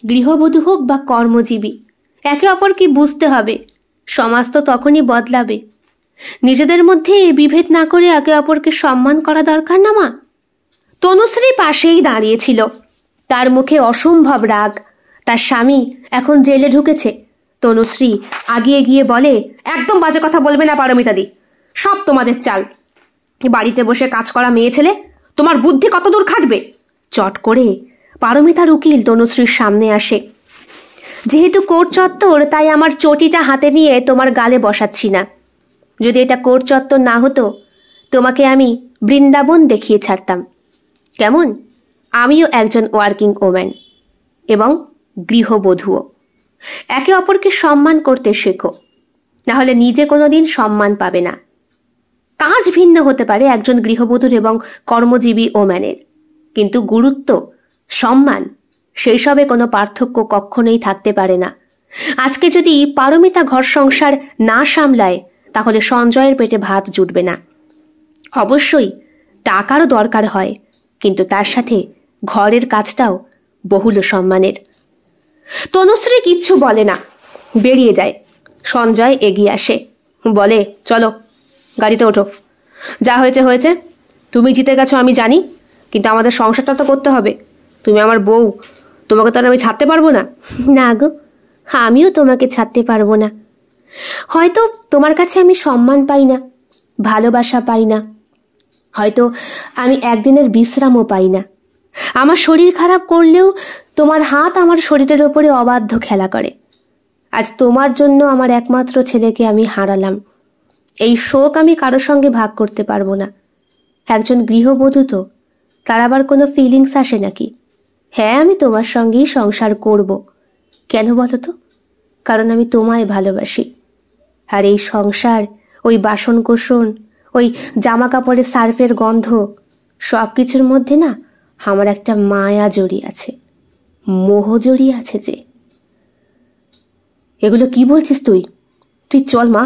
গৃহবধূ হোক বা কর্মজীবী, একে অপরকে বুঝতে হবে। সমাজ তো তখনই বদলাবে। নিজেদের মধ্যে বিভেদ না করে একে অপরকে সম্মান করা দরকার না মা? তনুশ্রী পাশেই দাঁড়িয়েছিল। তার মুখে অসম্ভব রাগ। তার স্বামী এখন জেলে ঢুকেছে। তনুশ্রী আগিয়ে গিয়ে বলে, একদম বাজে কথা বলবে না পারমিতাদি, সব তোমাদের চাল। বাড়িতে বসে কাজ করা মেয়ে ছেলে, তোমার বুদ্ধি কতদূর খাটবে? চট করে পারমিতার উকিল তনুশ্রীর সামনে আসে। যেহেতু কোর্ট চত্বর, তাই আমার চটিটা হাতে নিয়ে তোমার গালে বসাচ্ছি না। যদি এটা কোর্ট চত্বর না হতো, তোমাকে আমি বৃন্দাবন দেখিয়ে ছাড়তাম। কেমন? আমিও একজন ওয়ার্কিং ওম্যান এবং গৃহবধূও। একে অপরকে সম্মান করতে শেখো, না হলে নিজে কোনোদিন সম্মান পাবে না। কাজ ভিন্ন হতে পারে একজন গৃহবধূর এবং কর্মজীবী ওম্যানের, কিন্তু গুরুত্ব, সম্মান, সেই সবে কোনো পার্থক্য কখনোই থাকতে পারে না। আজকে যদি পারমিতা ঘর সংসার না সামলায়, তাহলে সঞ্জয়ের পেটে ভাত জুটবে না। অবশ্যই টাকারও দরকার হয়, কিন্তু তার সাথে ঘরের কাজটাও বহুল সম্মানের। তনুশ্রী কিচ্ছু বলে না, বেরিয়ে যায়। সঞ্জয় এগিয়ে আসে, বলে, চলো গাড়িতে ওঠো। যা হয়েছে হয়েছে, তুমি জিতে গেছো আমি জানি, কিন্তু আমাদের সংসারটা তো করতে হবে। তুমি আমার বউ, তোমাকে তো আর আমি ছাড়তে পারবো না। না গো, আমিও তোমাকে ছাড়তে পারবো না। হয়তো তোমার কাছে আমি সম্মান পাই না, ভালোবাসা পাই না, হয়তো আমি একদিনের বিশ্রামও পাই না। আমার শরীর খারাপ করলেও তোমার হাত আমার শরীরের ওপরে অবাধ্য খেলা করে। আজ তোমার জন্য আমার একমাত্র ছেলেকে আমি হারালাম। এই শোক আমি কারো সঙ্গে ভাগ করতে পারবো না। একজন গৃহবধূ তো, তার আবার কোনো ফিলিংস আসে নাকি? হ্যাঁ, আমি তোমার সঙ্গেই সংসার করব। কেন বলো তো? কারণ আমি তোমায় ভালোবাসি। আর এই সংসার, ওই বাসন কোসন, ওই জামা কাপড়ের সার্ফের গন্ধ, সব কিছুর মধ্যে না আমার একটা মায়া জড়িয়ে আছে, মোহ জড়িয়ে আছে যে। এগুলো কি বলছিস তুই? তুই চল মা,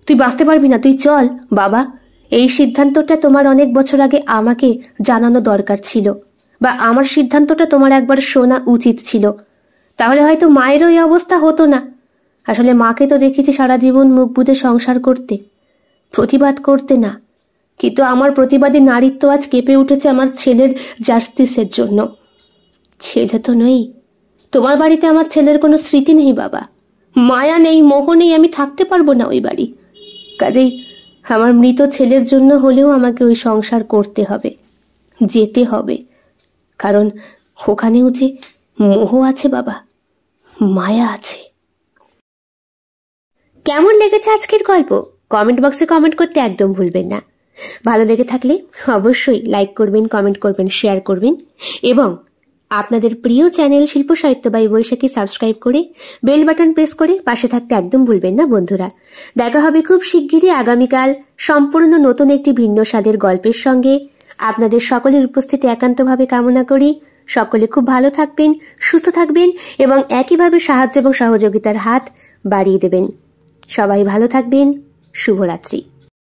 তুই বাঁচতে পারবি না, তুই চল বাবা। এই সিদ্ধান্তটা তোমার অনেক বছর আগে আমাকে জানানো দরকার ছিল, বা আমার সিদ্ধান্তটা তোমার একবার শোনা উচিত ছিল, তাহলে হয়তো মায়েরও এই অবস্থা হতো না। আসলে মাকে তো দেখেছি সারা জীবন মুখ বুজে সংসার করতে, প্রতিবাদ করতে না, কিন্তু আমার প্রতিবাদী নারীত্ব আজ কেঁপে উঠেছে আমার ছেলের জাস্টিসের জন্য। ছেলে তো নই, তোমার বাড়িতে আমার ছেলের কোনো স্মৃতি নেই বাবা, মায়া নেই, মোহ নেই, আমি থাকতে পারবো না ওই বাড়ি। কাজেই আমার মৃত ছেলের জন্য হলেও আমাকে ওই সংসার করতে হবে, যেতে হবে, কারণ ওখানেও যে মোহ আছে বাবা, মায়া আছে। কেমন লেগেছে আজকের গল্প কমেন্ট বক্সে কমেন্ট করতে একদম ভুলবেন না। ভালো লেগে থাকলে অবশ্যই লাইক করবেন, কমেন্ট করবেন, শেয়ার করবেন এবং আপনাদের প্রিয় চ্যানেল শিল্প সাহিত্য বাই বৈশাখী সাবস্ক্রাইব করে বেল বাটন প্রেস করে পাশে থাকতে একদম ভুলবেন না বন্ধুরা। দেখা হবে খুব শিগগিরই আগামীকাল সম্পূর্ণ নতুন একটি ভিন্ন স্বাদের গল্পের সঙ্গে। আপনাদের সকলের উপস্থিতি একান্তভাবে কামনা করি। সকলে খুব ভালো থাকবেন, সুস্থ থাকবেন এবং একইভাবে সাহায্য এবং সহযোগিতার হাত বাড়িয়ে দেবেন। সবাই ভালো থাকবেন। শুভরাত্রি।